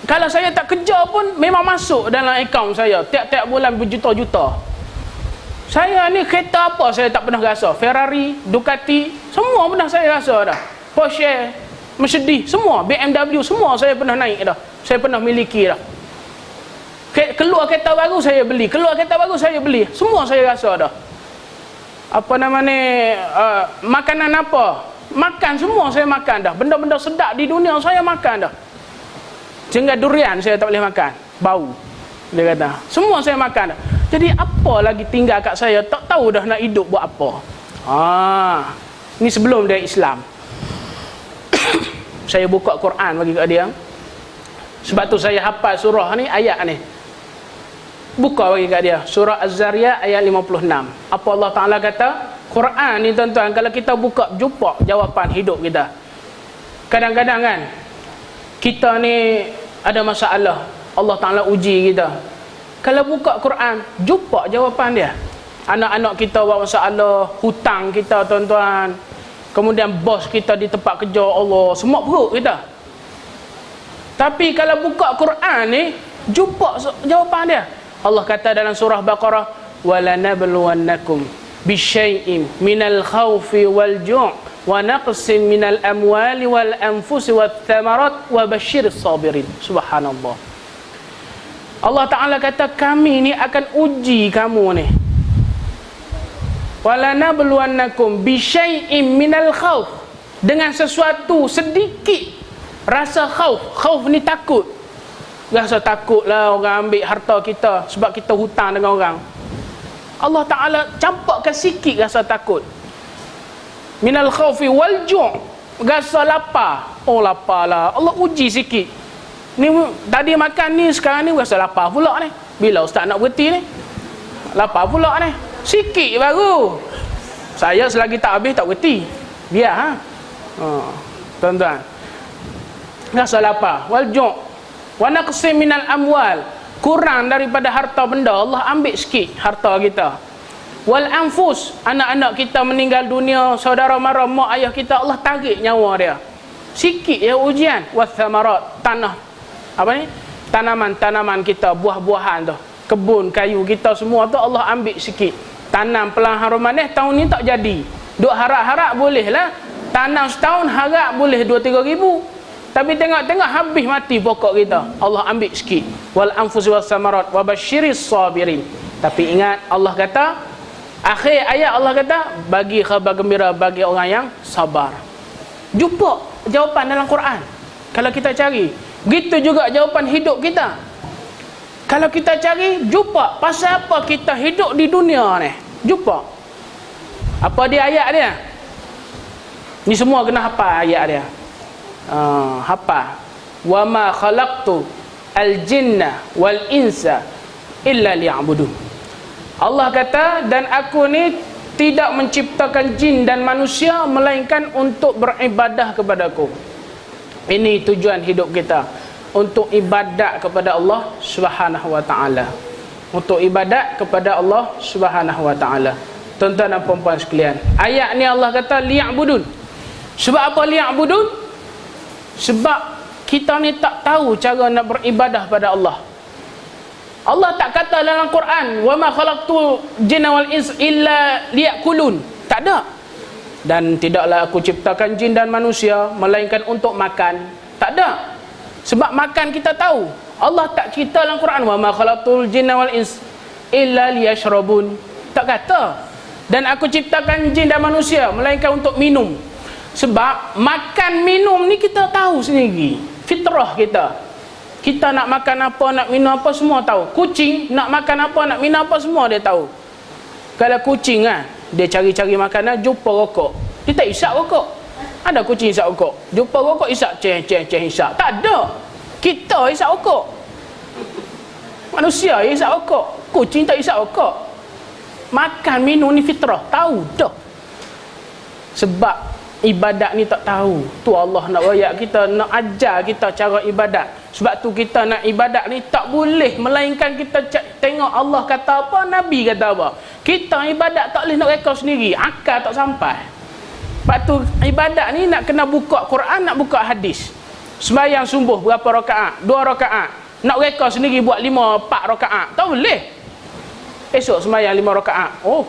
kalau saya tak kerja pun memang masuk dalam akaun saya. Tiap-tiap bulan berjuta-juta. Saya ni kereta apa saya tak pernah rasa? Ferrari, Ducati, semua pernah saya rasa dah. Porsche, Mercedes, semua, BMW, semua saya pernah naik dah. Saya pernah miliki dah. Keluar kereta baru saya beli, keluar kereta baru saya beli. Semua saya rasa dah. Apa nama ni, makanan apa? Makan, semua saya makan dah. Benda-benda sedap di dunia saya makan dah. Hingga durian saya tak boleh makan, bau. Dia kata, semua saya makan dah. Jadi apa lagi tinggal kat saya? Tak tahu dah nak hidup buat apa. Ni sebelum dia Islam. Saya buka Quran bagi kat dia. Sebab tu saya hafal surah ni, ayat ni. Buka bagi kat dia. Surah Az-Zariyat ayat 56. Apa Allah Ta'ala kata? Quran ni tuan-tuan, kalau kita buka, jumpa jawapan hidup kita. Kadang-kadang kan, kita ni ada masalah, Allah Ta'ala uji kita. Kalau buka Quran, jumpa jawapan dia. Anak-anak kita buat masalah, hutang kita tuan-tuan, kemudian bos kita di tempat kerja, Allah, semua perut kita. Tapi kalau buka Quran ni, jumpa jawapan dia. Allah kata dalam surah Baqarah, وَلَنَبْلُوَنَّكُمْ بِشَيْءٍ مِنَ الْخَوْفِ وَالْجُوعِ وَنَقْصٍ مِنَ الْأَمْوَالِ وَالْأَنْفُسِ وَالثَّمَرَاتِ وَبَشِّرِ الصَّابِرِينَ. Subhanallah. Allah Ta'ala kata, kami ni akan uji kamu ni. وَلَنَبْلُوَنَّكُمْ بِشَيْءٍ مِنَ الْخَوْفِ, dengan sesuatu sedikit rasa khauf. Khauf ni takut. Rasa takut lah orang ambil harta kita sebab kita hutang dengan orang. Allah Ta'ala campakkan sikit rasa takut. Minal khawfi wal ju', rasa lapar. Oh lapar lah, Allah uji sikit. Ni tadi makan ni, sekarang ni rasa lapar pula ni. Bila ustaz nak berhenti ni? Lapar pula ni. Sikit baru. Saya selagi tak habis tak berhenti. Biar ha. Tuan-tuan. Rasa lapar. Wal ju'. Wa naqsim minal amwal. Kurang daripada harta benda, Allah ambil sikit harta kita. Wal anfus, anak-anak kita meninggal dunia, saudara mara, mak ayah kita, Allah tarik nyawa dia. Sikit ya ujian. Was thamarat, tanah. Apa ni? Tanaman-tanaman kita, buah-buahan tu. Kebun, kayu kita semua tu Allah ambil sikit. Tanam pelang harum manis tahun ni tak jadi. Duk harap-harap boleh lah. Tanam setahun harap boleh 2-3 ribu. Tapi tengok-tengok habis mati pokok kita. Allah ambil sikit. Wal anfus was samarat wa basyiris sabirin. Tapi ingat Allah kata, akhir ayat Allah kata, bagi khabar gembira bagi orang yang sabar. Jumpa jawapan dalam Quran kalau kita cari. Begitu juga jawapan hidup kita. Kalau kita cari, jumpa pasal apa kita hidup di dunia ni. Jumpa. Apa dia ayat dia? Ni semua kena hafal ayat dia. Hafal. Wa ma khalaqtu al-jinna wal insa illa liya'budun. Allah kata, dan aku ni tidak menciptakan jin dan manusia melainkan untuk beribadah kepadaku. Ini tujuan hidup kita, untuk ibadat kepada Allah Subhanahu wa taala. Untuk ibadat kepada Allah Subhanahu wa taala. Tuan-tuan dan puan-puan sekalian, ayat ni Allah kata liya'budun. Sebab apa liya'budun? Sebab kita ni tak tahu cara nak beribadah pada Allah. Allah tak kata dalam Quran, wa ma khalaqtul jinna wal ins illa liya'kulun. Tak ada. Dan tidaklah aku ciptakan jin dan manusia melainkan untuk makan. Tak ada. Sebab makan kita tahu. Allah tak cerita dalam Quran, wa ma khalaqtul jinna wal ins illa liyashrabun. Tak kata. Dan aku ciptakan jin dan manusia melainkan untuk minum. Sebab makan minum ni kita tahu sendiri, fitrah kita. Kita nak makan apa, nak minum apa, semua tahu. Kucing nak makan apa, nak minum apa, semua dia tahu. Kalau kucing kan, dia cari-cari makanan, jumpa rokok, dia tak isap rokok. Ada kucing isap rokok, jumpa rokok isap, ceh isap. Tak ada. Kita isap rokok. Manusia isap rokok, kucing tak isap rokok. Makan minum ni fitrah, tahu dah. Sebab ibadat ni tak tahu. Tu Allah nak royak kita, nak ajar kita cara ibadat. Sebab tu kita nak ibadat ni tak boleh melainkan kita tengok Allah kata apa, Nabi kata apa. Kita ibadat tak boleh nak reka sendiri, akal tak sampai. Sebab tu ibadat ni nak kena buka Quran, nak buka hadis. Sembahyang subuh berapa rakaat? 2 rakaat. Nak reka sendiri buat 5-4 rakaat, tak boleh. Esok sembahyang 5 rakaat. Oh,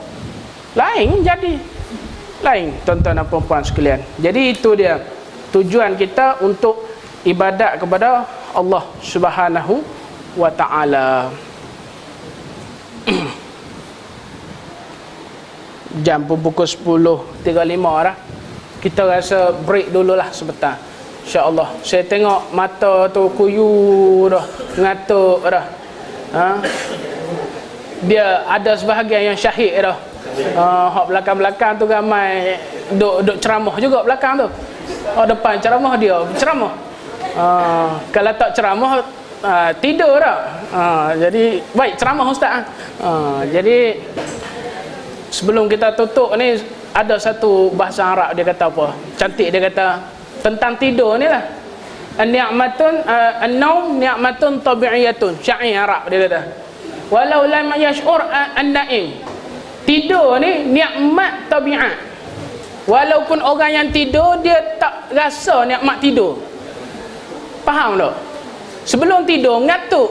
lain jadi. Lain, tuan-tuan dan puan-puan sekalian. Jadi itu dia tujuan kita untuk ibadat kepada Allah Subhanahu wa taala. Jam pun pukul 10.35 dah. Kita rasa break dululah sebentar. Insya-Allah. Saya tengok mata tu kuyu dah, ngatuk dah. Dia ada sebahagian yang syahid dah. Hak belakang-belakang tu ramai duk ceramah juga belakang tu. Depan ceramah dia ceramah. Kalau tak ceramah tidur dah. Jadi baik ceramah ustaz. Jadi sebelum kita tutup ni ada satu bahasa Arab dia kata apa? Cantik, dia kata tentang tidur ni lah. An-ni'matun an-naum ni'matun tabi'iyatun. Syair Arab dia kata. Walau lam yash'ur an-na'im. Tidur ni nikmat tabiat. Walaupun orang yang tidur dia tak rasa nikmat tidur. Faham tak? Sebelum tidur ngatuk.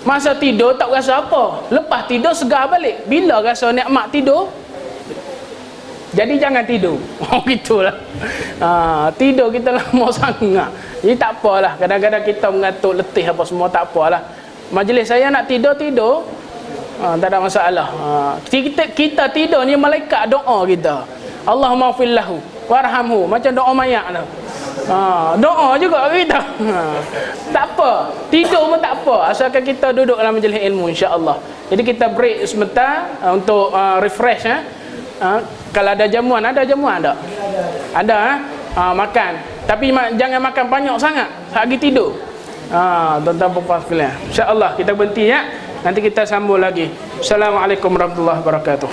Masa tidur tak rasa apa. Lepas tidur segar balik. Bila rasa nikmat tidur? Jadi jangan tidur. Oh gitulah. Tidur kita lama sangat. Jadi tak apalah. Kadang-kadang kita mengatuk letih apa semua, tak apalah. Majlis saya nak tidur. Tak ada masalah. Kita tidur ni malaikat doa kita. Allahumma ighfir lahu warhamhu, macam doa mayat tu. Doa juga kita. Tak apa. Tidur pun tak apa, asalkan kita duduk dalam majlis ilmu insya-Allah. Jadi kita break sebentar untuk refresh. Kalau ada jamuan tak? Ada. Makan. Tapi jangan makan banyak sangat. Lagi tidur. Tuan-tuan puan sekalian, insya-Allah kita berhenti ya. Nanti kita sambung lagi. Assalamualaikum warahmatullahi wabarakatuh.